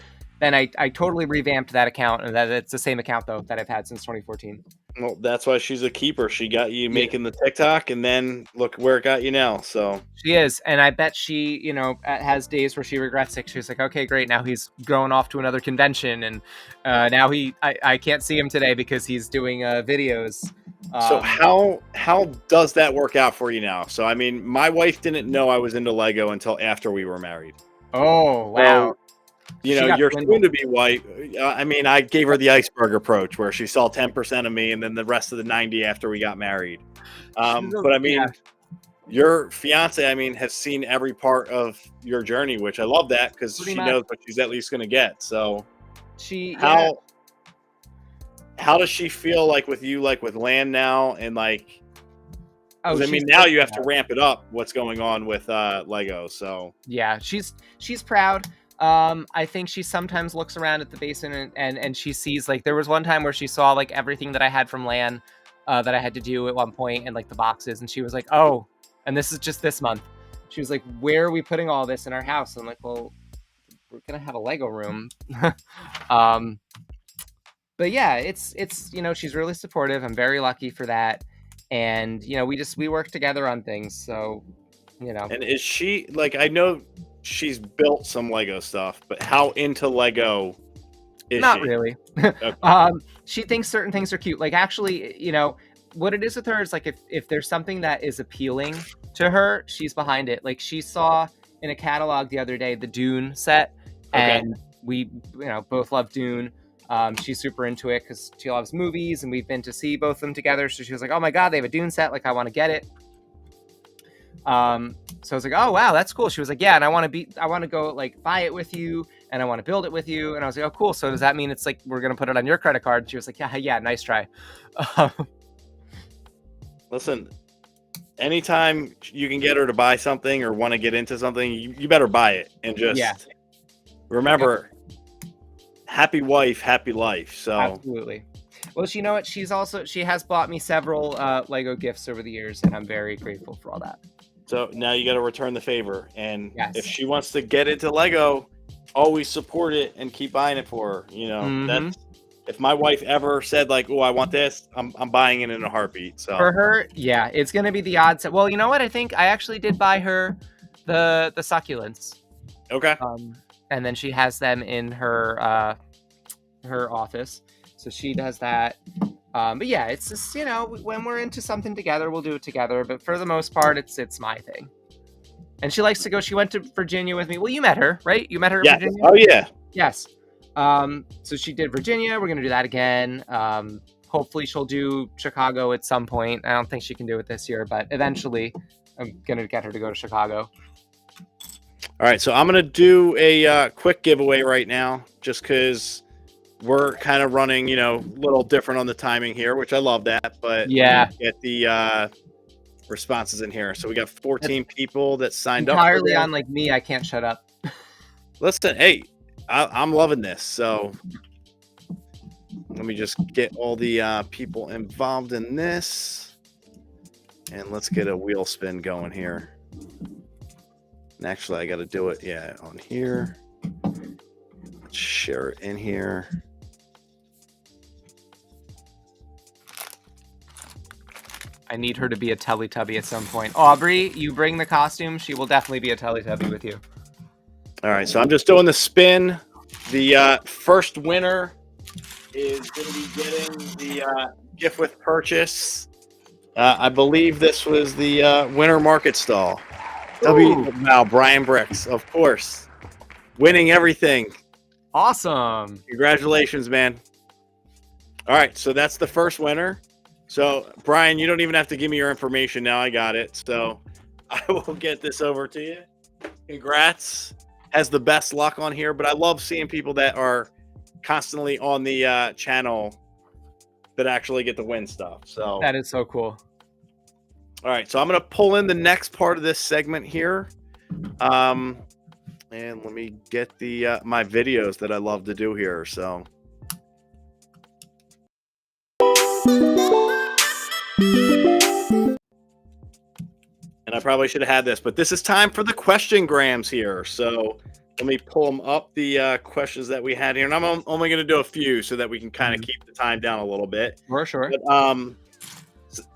then I totally revamped that account. And it's the same account, though, that I've had since 2014. Well, that's why she's a keeper. She got you making the TikTok, and then look where it got you now. So she is, and I bet she, has days where she regrets it. She's like, okay, great, now he's going off to another convention, and now I can't see him today because he's doing videos. So how does that work out for you now? So I mean, my wife didn't know I was into Lego until after we were married. Oh wow. So, you're soon to be wife. I mean, I gave her the iceberg approach where she saw 10% of me and then the rest of the 90 after we got married. But I mean, your fiance, has seen every part of your journey, which I love that because she knows what she's at least going to get. So how does she feel with you, with land now? And now you have to ramp it up. What's going on with Lego? So yeah, she's proud. I think she sometimes looks around at the basin and she sees there was one time where she saw everything that I had from LAN that I had to do at one point and the boxes, and she was like, oh, and this is just this month. She was like, where are we putting all this in our house? I'm like, well, we're gonna have a Lego room. But yeah, it's she's really supportive. I'm very lucky for that, and we work together on things. So And is she I know she's built some Lego stuff, but how into Lego is Not she? really. Okay. She thinks certain things are cute. Actually, what it is with her is if there's something that is appealing to her, she's behind it. She saw in a catalog the other day the Dune set, and we both love Dune. She's super into it because she loves movies, and we've been to see both of them together. So she was like, "Oh my god, they have a Dune set! Like, I want to get it." So I was like, "Oh wow, that's cool." She was like, "Yeah, and I want to go like buy it with you, and I want to build it with you." And I was like, "Oh cool. So does that mean it's like we're gonna put it on your credit card?" She was like, "Yeah, nice try." Listen, anytime you can get her to buy something or want to get into something, you better buy it, and just remember, happy wife, happy life. So absolutely. Well, you know what? She has bought me several Lego gifts over the years, and I'm very grateful for all that. So now you got to return the favor, and Yes. if she wants to get into Lego, always support it and keep buying it for her. That's, if my wife ever said like, "Oh, I want this," I'm buying it in a heartbeat. So for her, yeah, it's gonna be the odd set. Well, you know what? I think I actually did buy her the succulents. Okay. And then she has them in her office, so she does that. But yeah, it's just when we're into something together, we'll do it together. But for the most part, it's my thing. And she likes to go. She went to Virginia with me. Well, you met her, right? You met her in Virginia? Oh yeah. Yes. So she did Virginia. We're gonna do that again. Hopefully she'll do Chicago at some point. I don't think she can do it this year, but eventually I'm gonna get her to go to Chicago. All right, so I'm gonna do a quick giveaway right now, just because we're kind of running, a little different on the timing here, which I love that. But yeah, get the responses in here. So we got 14 people that signed up. Entirely on like me, I can't shut up. Listen, hey, I'm loving this. So let me just get all the people involved in this, and let's get a wheel spin going here. And actually, I got to do it, on here. Let's share it in here. I need her to be a Teletubby at some point. Aubrey, you bring the costume. She will definitely be a Teletubby with you. All right, so I'm just doing the spin. The first winner is going to be getting the gift with purchase. I believe this was the Winter Market Stall. Now, Brian Bricks, of course, winning everything. Awesome. Congratulations, man. All right, so that's the first winner. So, Brian, you don't even have to give me your information now. I got it. So I will get this over to you. Congrats. Has the best luck on here, but I love seeing people that are constantly on the channel that actually get to win stuff. So that is so cool. All right, so I'm going to pull in the next part of this segment here. And let me get the my videos that I love to do here. So and I probably should have had this, but this is time for the question grams here. So let me pull them up, the questions that we had here. And I'm only going to do a few so that we can kind of keep the time down a little bit. For sure. But,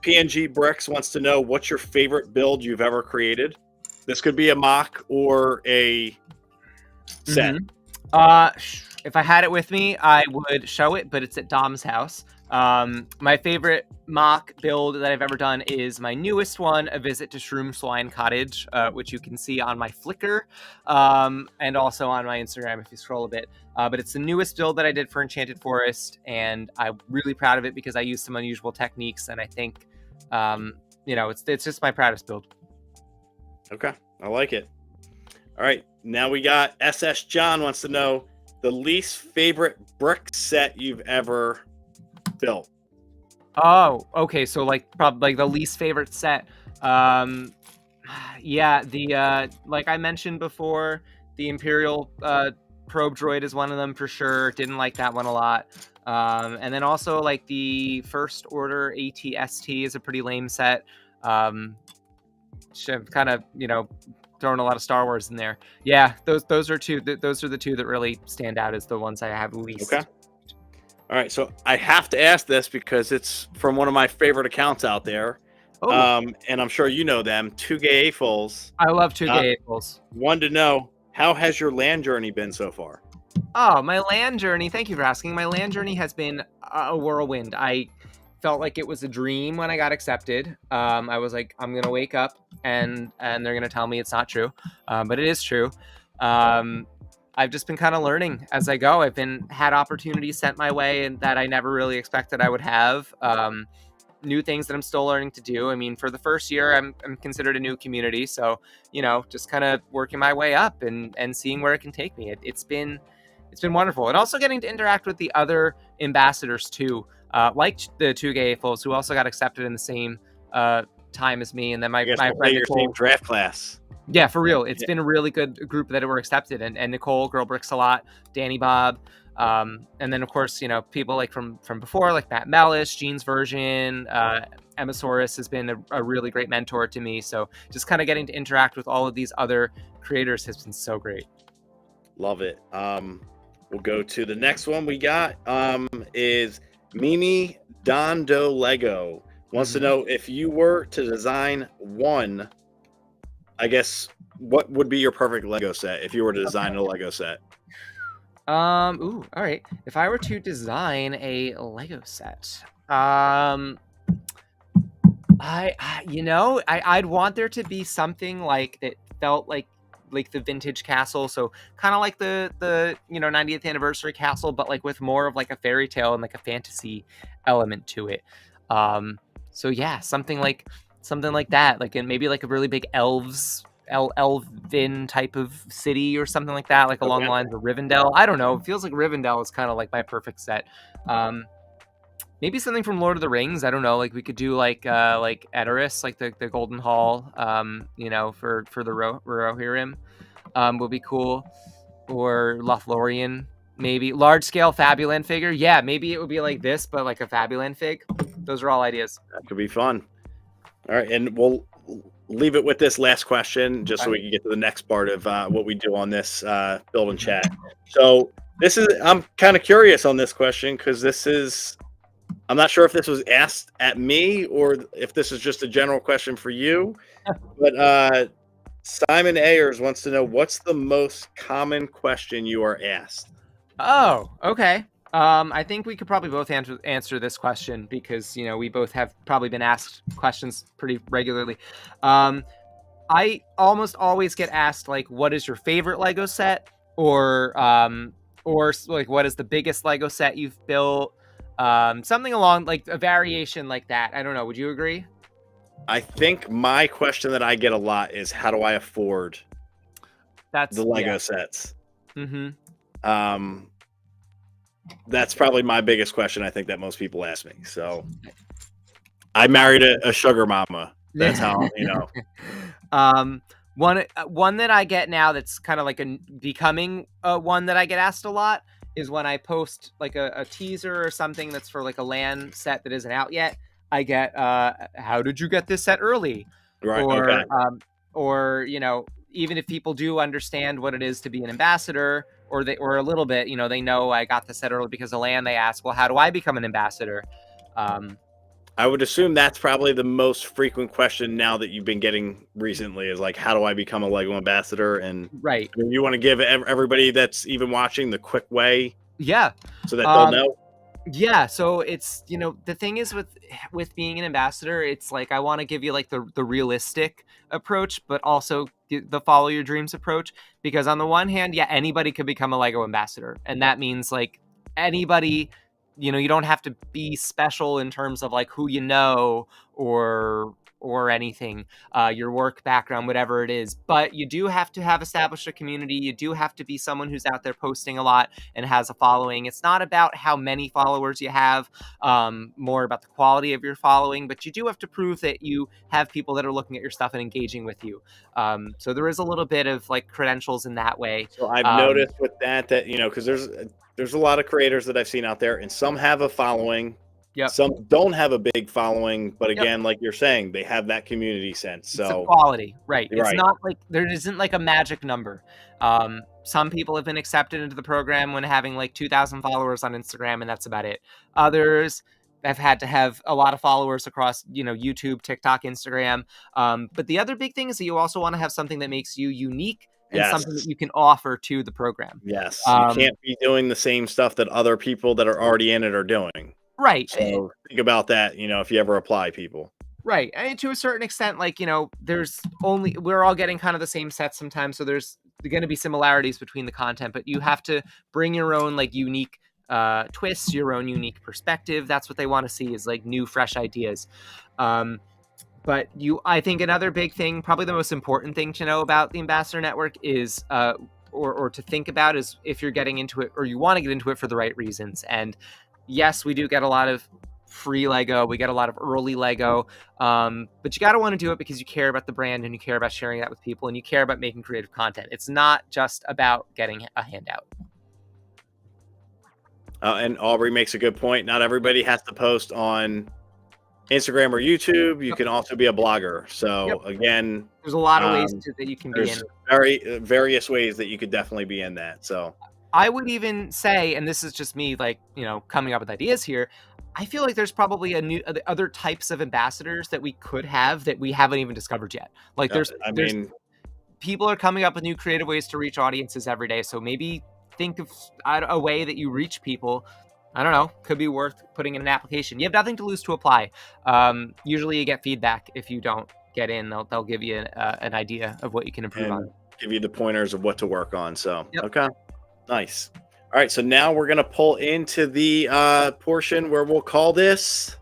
PNG Bricks wants to know, what's your favorite build you've ever created? This could be a mock or a set. If I had it with me, I would show it, but it's at Dom's house. My favorite mock build that I've ever done is my newest one, A Visit to Shroom Swine Cottage, which you can see on my Flickr, and also on my Instagram if you scroll a bit. But it's the newest build that I did for Enchanted Forest, and I'm really proud of it because I used some unusual techniques, and I think, it's just my proudest build. Okay, I like it. All right, now we got SS John wants to know the least favorite brick set you've ever built. Oh, okay. So probably like the least favorite set. Yeah, the like I mentioned before, the Imperial probe droid is one of them for sure. Didn't like that one a lot. And then also like the First Order ATST is a pretty lame set. I've kind of throwing a lot of Star Wars in there. Yeah, those are the two that really stand out as the ones I have least. Okay. All right, so I have to ask this because it's from one of my favorite accounts out there. Oh. And I'm sure you know them, 2Gay Afuls. I love 2Gay Afuls. Wanted to know, how has your land journey been so far? Oh, my land journey. Thank you for asking. My land journey has been a whirlwind. felt like it was a dream when I got accepted. I was like, I'm gonna wake up and they're gonna tell me it's not true, but it is true. I've just been kind of learning as I go. I've been had opportunities sent my way and that I never really expected I would have. New things that I'm still learning to do. I mean, for the first year, I'm considered a new community, so just kind of working my way up and seeing where it can take me. It's been wonderful, and also getting to interact with the other ambassadors too, like the two gay folks who also got accepted in the same time as me, and then my friend Nicole, same draft class. Yeah, for real. It's been a really good group that were accepted. And Nicole, Girl Bricks8or, Danny Bob. And then, of course, people like from before, like Matt Mellis, Gene's Version, Emma Soros has been a really great mentor to me. So just kind of getting to interact with all of these other creators has been so great. Love it. We'll go to the next one we got is Mimi Dondo Lego. Wants to know, if you were to design one, I guess, what would be your perfect Lego set if you were to design a Lego set? All right. If I were to design a Lego set, I'd want there to be something like that felt like the vintage castle, so kind of like the 90th anniversary castle, but like with more of like a fairy tale and like a fantasy element to it. So yeah, something like that, like, and maybe like a really big elven type of city or something like that, like along the lines of Rivendell. I don't know. It feels like Rivendell is kind of like my perfect set. Maybe something from Lord of the Rings. I don't know. Like we could do like Edoras, like the Golden Hall. For the Rohirrim, would be cool. Or Lothlorien, maybe large scale Fabuland figure. Yeah, maybe it would be like this, but like a Fabuland fig. Those are all ideas. That could be fun. All right, and we'll leave it with this last question, just so we can get to the next part of what we do on this build and chat. So I'm kind of curious on this question because I'm not sure if this was asked at me or if this is just a general question for you. But Simon Ayers wants to know, what's the most common question you are asked? Oh, okay. I think we could probably both answer this question because we both have probably been asked questions pretty regularly. I almost always get asked like, what is your favorite Lego set, or like, what is the biggest Lego set you've built? Something along like a variation like that. I don't know. Would you agree? I think my question that I get a lot is, how do I afford the Lego sets? Mm-hmm. That's probably my biggest question, I think, that most people ask me. So I married a sugar mama. That's how, One that I get now that's kind of like becoming one that I get asked a lot is when I post like a teaser or something that's for like a LAN set that isn't out yet. I get, how did you get this set early? Right. Or even if people do understand what it is to be an ambassador, or a little bit, they know I got the set early because of LAN, they ask, well, how do I become an ambassador? I would assume that's probably the most frequent question now that you've been getting recently, is like, how do I become a Lego ambassador? And right. I mean, you want to give everybody that's even watching the quick way. Yeah. So that they'll know. Yeah, so it's the thing is with being an ambassador, it's like I want to give you like the realistic approach, but also the follow your dreams approach, because on the one hand, yeah, anybody could become a Lego ambassador, and that means like anybody, you don't have to be special in terms of like who or anything, your work background, whatever it is, but you do have to have established a community. You do have to be someone who's out there posting a lot and has a following. It's not about how many followers you have, more about the quality of your following, but you do have to prove that you have people that are looking at your stuff and engaging with you. So there is a little bit of like credentials in that way. So I've noticed with that because there's a lot of creators that I've seen out there, and some have a following. Yep. Some don't have a big following, but again, like you're saying, they have that community sense. So it's quality, right? It's not like there isn't like a magic number. Some people have been accepted into the program when having like 2,000 followers on Instagram, and that's about it. Others have had to have a lot of followers across, YouTube, TikTok, Instagram. But the other big thing is that you also want to have something that makes you unique and something that you can offer to the program. Yes, you can't be doing the same stuff that other people that are already in it are doing. Right. So think about that, if you ever apply people. Right. And to a certain extent, like, we're all getting kind of the same sets sometimes. So there's going to be similarities between the content, but you have to bring your own like unique twists, your own unique perspective. That's what they want to see, is like new, fresh ideas. But I think another big thing, probably the most important thing to know about the Ambassador Network is, or to think about, is if you're getting into it or you want to get into it for the right reasons. And yes, we do get a lot of free Lego. We get a lot of early Lego. But you got to want to do it because you care about the brand and you care about sharing that with people and you care about making creative content. It's not just about getting a handout. And Aubrey makes a good point. Not everybody has to post on Instagram or YouTube. You can also be a blogger. So again, there's a lot of ways that you can be in. Various ways that you could definitely be in that. So I would even say, and this is just me, like, coming up with ideas here, I feel like there's probably other types of ambassadors that we could have that we haven't even discovered yet. Like people are coming up with new creative ways to reach audiences every day. So maybe think of a way that you reach people. I don't know, could be worth putting in an application. You have nothing to lose to apply. Usually you get feedback. If you don't get in, they'll give you an idea of what you can improve on. Give you the pointers of what to work on. So, okay, nice. All right, so now we're going to pull into the portion where we'll call this...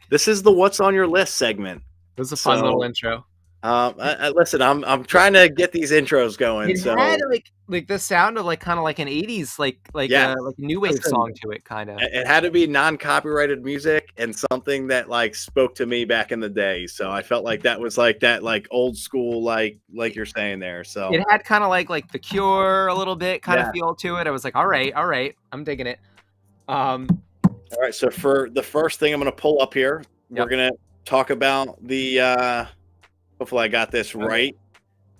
This is the What's on Your List segment. It was a fun little intro. Listen, I'm trying to get these intros going. It had like the sound of like kind of like an 80s like a new wave song to it, kind of. It had to be non-copyrighted music and something that like spoke to me back in the day. So I felt like that was like that like old school like you're saying there. So it had kind of like The Cure a little bit kind of feel to it. I was like, all right, I'm digging it. All right, so for the first thing I'm going to pull up here, we're going to talk about the hopefully I got this right.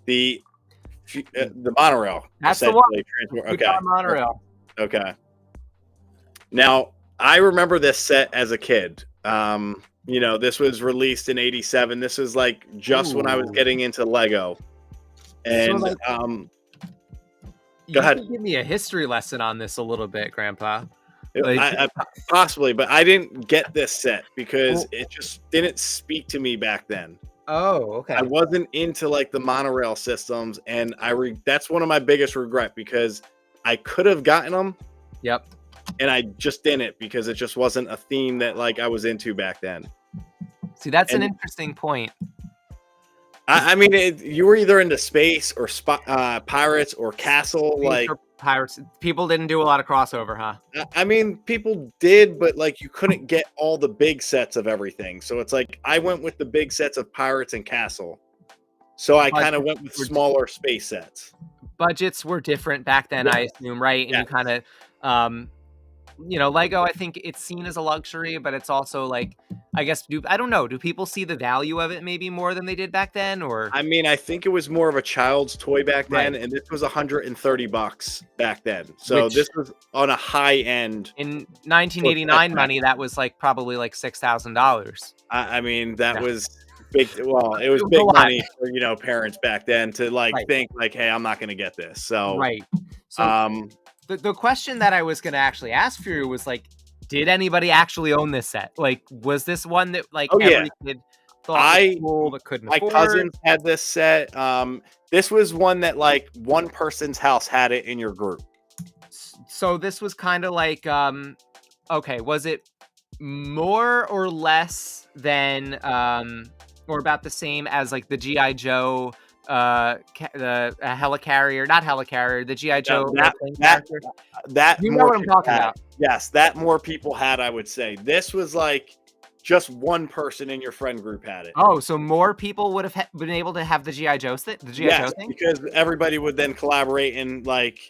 The monorail. That's the one. Okay. Monorail. Okay. Now, I remember this set as a kid. This was released in '87. This was like just when I was getting into Lego. And so go ahead. Give me a history lesson on this a little bit, Grandpa. I possibly, but I didn't get this set because it just didn't speak to me back then. Oh, okay. I wasn't into like the monorail systems, and that's one of my biggest regret because I could have gotten them. Yep. And I just didn't because it just wasn't a theme that like I was into back then. See, that's an interesting point. I mean, you were either into space or pirates or castle, space like or pirates. People didn't do a lot of crossover, huh? I mean, people did, but like you couldn't get all the big sets of everything. So it's like I went with the big sets of pirates and castle. So I kind of went with smaller space sets. Budgets were different back then, I assume, right? And you kind of, Lego, I think it's seen as a luxury, but it's also like, I guess, I don't know. Do people see the value of it maybe more than they did back then? Or I mean, I think it was more of a child's toy back then, and this was $130 back then. So this was on a high end. In 1989 money, that was like probably like $6,000. I mean, that was big. Well, it was big money for parents back then to like think like, hey, I'm not going to get this. So So the question that I was going to actually ask for you was like, did anybody actually own this set? Like, was this one that like every kid thought was cool but couldn't afford? My cousins had this set. This was one that like one person's house had it in your group. So this was kind of like, okay, was it more or less than, or about the same as like the G.I. Joe, the helicarrier, not helicarrier, the G.I. Joe that you know what I'm talking about. Yes, that more people had, I would say. This was like just one person in your friend group had it. Oh, so more people would have been able to have the G.I. Joe thing? Joe thing? Because everybody would then collaborate and like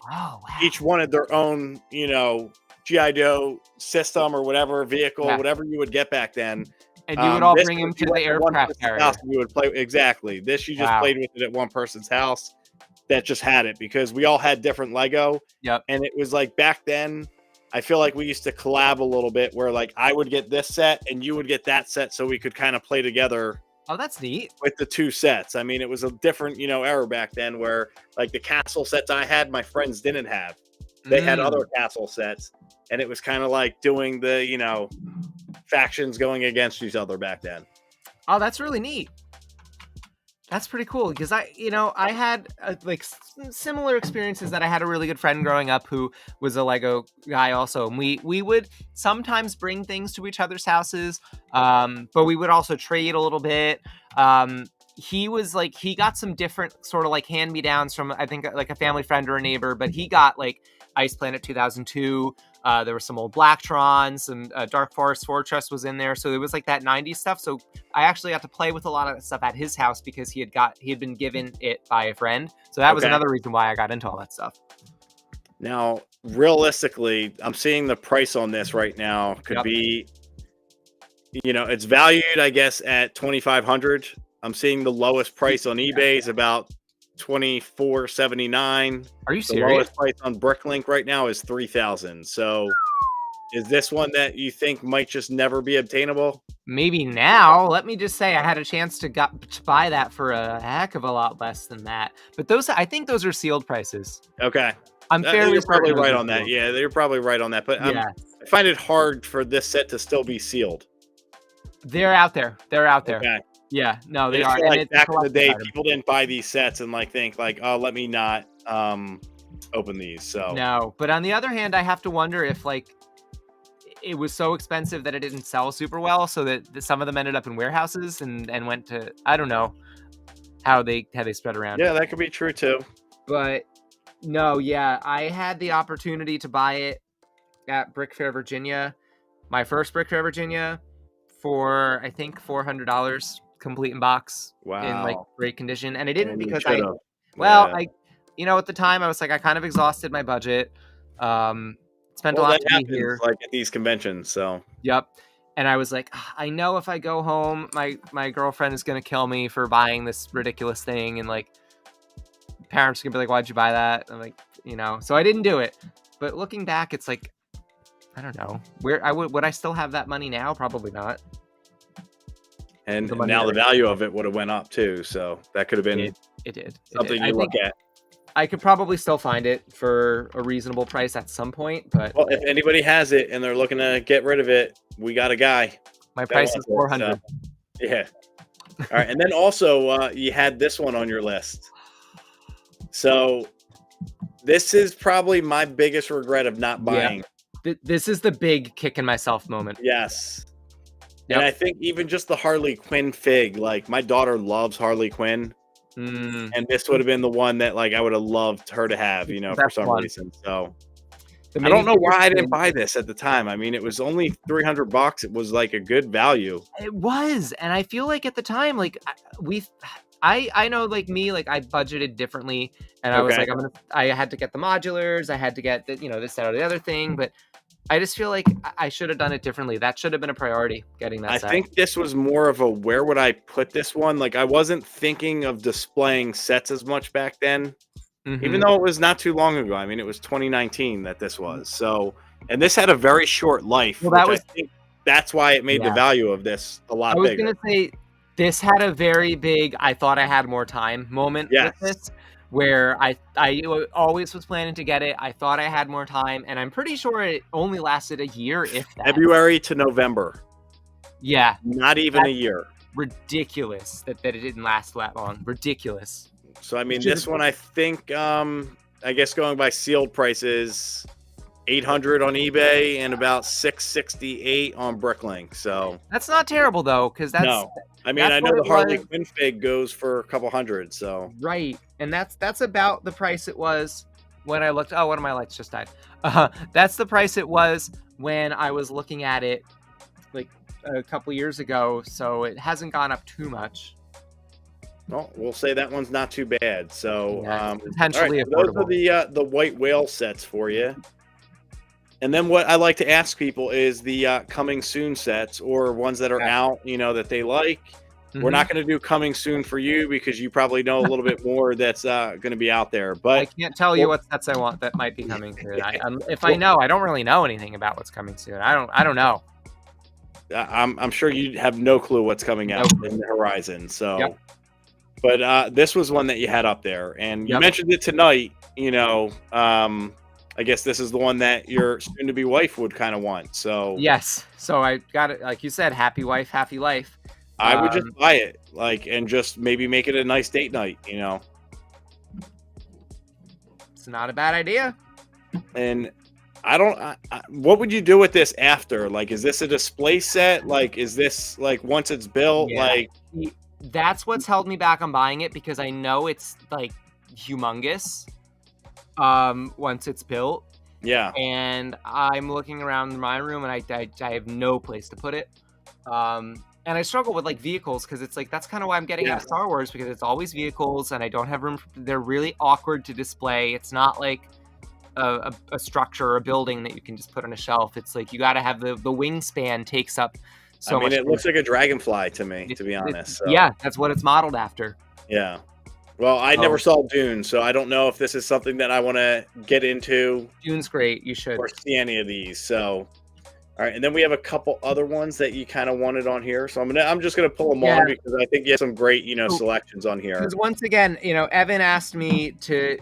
each wanted their own, G.I. Joe system or whatever vehicle, whatever you would get back then. And you would all bring him to the aircraft carrier. House, you would play exactly. This you just played with it at one person's house that just had it because we all had different Lego. Yep. And it was like back then, I feel like we used to collab a little bit where like I would get this set and you would get that set so we could kind of play together Oh, that's neat. with the 2 sets. I mean, it was a different, era back then where like the castle sets I had, my friends didn't have. They had other castle sets, and it was kind of like doing the, factions going against each other back then. Oh, that's really neat. That's pretty cool because I had like similar experiences. That I had a really good friend growing up who was a Lego guy also, and we would sometimes bring things to each other's houses, but we would also trade a little bit. He got some different sort of like hand me downs from, I think, like a family friend or a neighbor, but he got like Ice Planet 2002. There were some old Blacktron, some Dark Forest Fortress was in there, so it was like that 90s stuff. So I actually got to play with a lot of that stuff at his house because he had been given it by a friend. So that was another reason why I got into all that stuff. Now, realistically, I'm seeing the price on this right now could be, it's valued, I guess, at $2,500. I'm seeing the lowest price on eBay is about $24.79. Are you serious? The lowest price on Bricklink right now is $3,000. So, is this one that you think might just never be obtainable? Maybe now. Let me just say, I had a chance to buy that for a heck of a lot less than that. But I think those are sealed prices. Okay, I'm fairly you're probably certain right on that. Yeah, you're probably right on that. But I find it hard for this set to still be sealed. They're out there. Okay. Yeah, no, they are. Like back in the day, people didn't buy these sets and like think like, oh, let me not open these. So no, but on the other hand, I have to wonder if like it was so expensive that it didn't sell super well, so that some of them ended up in warehouses and went to, I don't know how they spread around. Yeah, that could be true too. But no, yeah, I had the opportunity to buy it at Brickcr8or, Virginia, my first Brickcr8or, Virginia, for I think $400. Complete in box. Wow. In like great condition. And I didn't because at the time I was like, I kind of exhausted my budget. Spent a lot that to happens, be here. like at these conventions. So yep. And I was like, I know if I go home, my girlfriend is gonna kill me for buying this ridiculous thing, and like parents are gonna be like, why'd you buy that? I'm like, so I didn't do it. But looking back, it's like, I don't know. Would I still have that money now? Probably not. And now the value of it would have went up too, so that could have been it did something you look at. I could probably still find it for a reasonable price at some point, but if anybody has it and they're looking to get rid of it, we got a guy. My price is $400. So, yeah. All right, and then also you had this one on your list. So this is probably my biggest regret of not buying. Yeah. This is the big kick in myself moment. Yes. And I think even just the Harley Quinn fig, like my daughter loves Harley Quinn, and this would have been the one that like I would have loved her to have, for some reason. So I don't know why I didn't buy this at the time. I mean, it was only $300. It was like a good value. It was, and I feel like at the time, like I know, like me, like I budgeted differently, and I was like, I had to get the modulars, I had to get the, this, that, or the other thing, but I just feel like I should have done it differently. That should have been a priority, getting that set. I think this was more of a, where would I put this one? Like, I wasn't thinking of displaying sets as much back then, even though it was not too long ago. I mean, it was 2019 that this was. So, and this had a very short life. Well, I think that's why it made the value of this a lot bigger. I was going to say, this had a very big, I thought I had more time moment with this. Where I always was planning to get it. I thought I had more time, and I'm pretty sure it only lasted a year, if that. February to November. Yeah. Not even a year. Ridiculous that it didn't last that long. Ridiculous. So, I mean, this one, I think, I guess going by sealed prices, $800 on eBay and about $668 on Bricklink. So that's not terrible, though, because that's... No. I mean, I know the Harley Quinn fig goes for a couple hundred, so... Right. And that's about the price it was when I looked. Oh, one of my lights just died. That's the price it was when I was looking at it like a couple years ago. So it hasn't gone up too much. Well, we'll say that one's not too bad. So potentially affordable. Those are the white whale sets for you. And then what I like to ask people is the coming soon sets, or ones that are out, that they like. We're not going to do coming soon for you because you probably know a little bit more that's going to be out there. But I can't tell you what sets I want that might be coming soon. If I know, I don't really know anything about what's coming soon. I don't know. I'm sure you have no clue what's coming out Nope. in the horizon. So, Yep. but this was one that you had up there, and you Yep. mentioned it tonight. I guess this is the one that your soon-to-be wife would kind of want. So Yes. So I got it. Like you said, happy wife, happy life. I would just buy it, like, and just maybe make it a nice date night. It's not a bad idea. And I don't. What would you do with this after? Like, is this a display set? Like, is this like once it's built? Yeah. Like, That's what's held me back on buying it, because I know it's like humongous once it's built. yeah. And I'm looking around my room, and I have no place to put it. And I struggle with like vehicles, because it's like that's kind of why I'm getting out of Star Wars, because it's always vehicles, and I don't have room. They're really awkward to display. It's not like a structure or a building that you can just put on a shelf. It's like you got to have the wingspan takes up so much. It looks like a dragonfly to me, to be honest. So. Yeah, that's what it's modeled after. Yeah. Well, I never saw Dune, so I don't know if this is something that I want to get into. Dune's great. You should. Or see any of these. So, all right, and then we have a couple other ones that you kind of wanted on here. So I'm just gonna pull them on, because I think you have some great selections on here. Because once again, Evan asked me to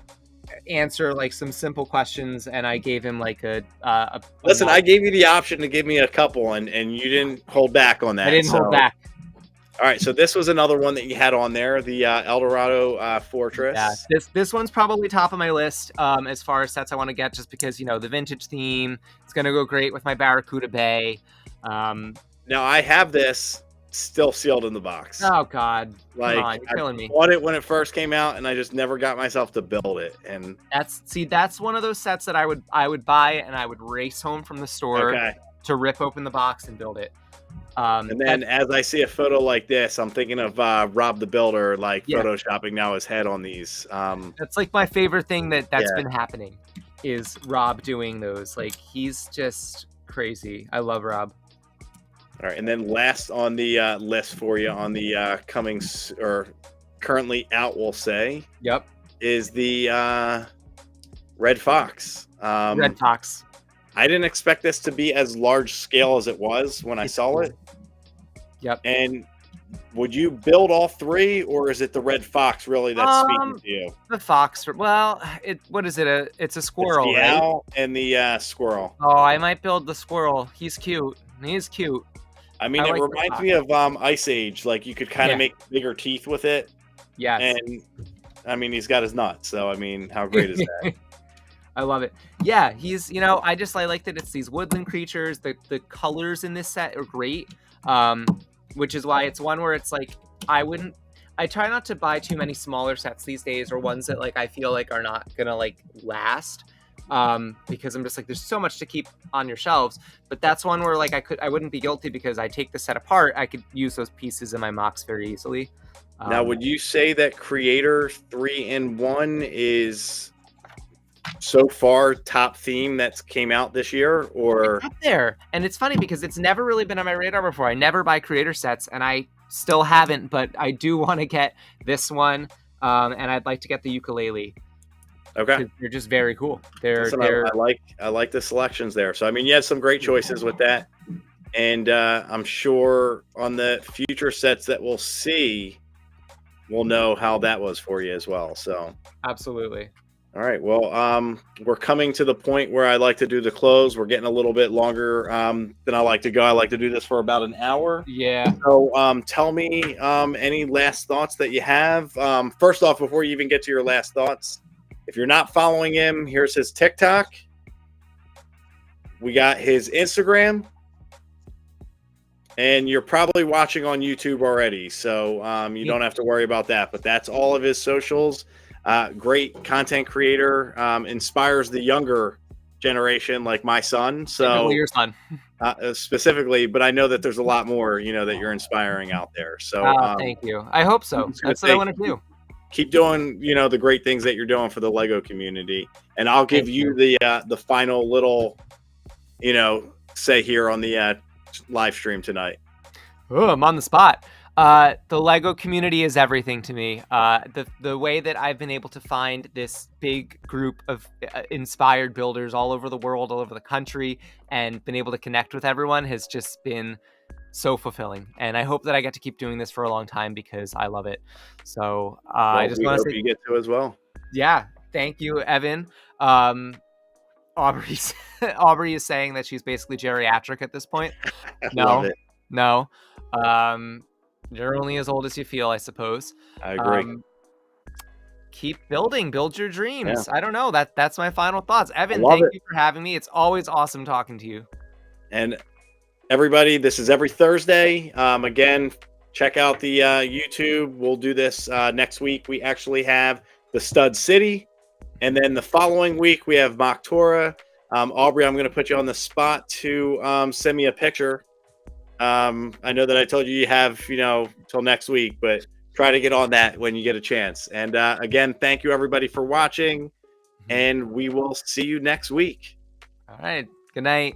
answer like some simple questions, and I gave him like a listen. I gave you the option to give me a couple, and you didn't hold back on that. I didn't hold back. All right, so this was another one that you had on there, the El Dorado Fortress. Yeah, this one's probably top of my list as far as sets I want to get, just because the vintage theme. It's gonna go great with my Barracuda Bay. Now I have this still sealed in the box. Oh God! Like, come on, you're killing me. I bought it when it first came out, and I just never got myself to build it. And that's one of those sets that I would buy, and I would race home from the store to rip open the box and build it. And then as I see a photo like this, I'm thinking of Rob the Builder, like photoshopping now his head on these. That's like my favorite thing that's been happening, is Rob doing those. Like, he's just crazy. I love Rob. All right, and then last on the list for you on the coming or currently out, we'll say. Yep. Is the Red Fox. Red Fox. I didn't expect this to be as large scale as it was when I saw it. Yep. And would you build all three, or is it the Red Fox really that's speaking to you? The fox. Well, what is it? It's a squirrel, it's the right? owl and the squirrel. Oh, I might build the squirrel. He's cute. He's cute. I mean, it reminds me of Ice Age. Like, you could kind of make bigger teeth with it. Yes. And I mean, he's got his nuts. So I mean, how great is that? I love it. Yeah, he's, I like that it's these woodland creatures. The colors in this set are great, which is why it's one where it's like, I try not to buy too many smaller sets these days, or ones that like I feel like are not gonna like last, because I'm just like, there's so much to keep on your shelves. But that's one where like I wouldn't be guilty, because I take the set apart. I could use those pieces in my mocks very easily. Now, would you say that Creator 3-in-1 is so far top theme that's came out this year, or it's up there? And it's funny because it's never really been on my radar before. I never buy Creator sets, and I still haven't, but I do want to get this one, and I'd like to get the ukulele. Okay, they're just very cool. I like the selections there. So I mean, you had some great choices with that, and I'm sure on the future sets that we'll see, we'll know how that was for you as well. So absolutely. All right. Well, we're coming to the point where I like to do the close. We're getting a little bit longer than I like to go. I like to do this for about an hour. Yeah. So tell me any last thoughts that you have. First off, before you even get to your last thoughts, if you're not following him, here's his TikTok. We got his Instagram. And you're probably watching on YouTube already, so you don't have to worry about that. But that's all of his socials. Great content creator, inspires the younger generation, like my son. So your son specifically, but I know that there's a lot more, that you're inspiring out there. So thank you. I hope so. That's what I want to do. Keep doing, the great things that you're doing for the Lego community. And I'll give you the final little, say here on the live stream tonight. Oh, I'm on the spot. The Lego community is everything to me. The way that I've been able to find this big group of inspired builders all over the world, all over the country, and been able to connect with everyone has just been so fulfilling, and I hope that I get to keep doing this for a long time because I love it. So Well, I just we want to hope say, you get to as well. yeah, thank you, Evan. Aubrey's Aubrey is saying that she's basically geriatric at this point. I love No, it. no. You're only as old as you feel, I suppose. I agree. Keep building, build your Yeah. dreams. I don't know. That's my final thoughts. Evan, love thank it. you for having me. It's always awesome talking to you. And everybody, this is every Thursday. Again, check out the YouTube. We'll do this next week. We actually have the Stud City. And then the following week, we have Mock Torah. Aubrey, I'm going to put you on the spot to send me a picture. I know that I told you have, till next week, but try to get on that when you get a chance. And again, thank you, everybody, for watching. And we will see you next week. All right. Good night.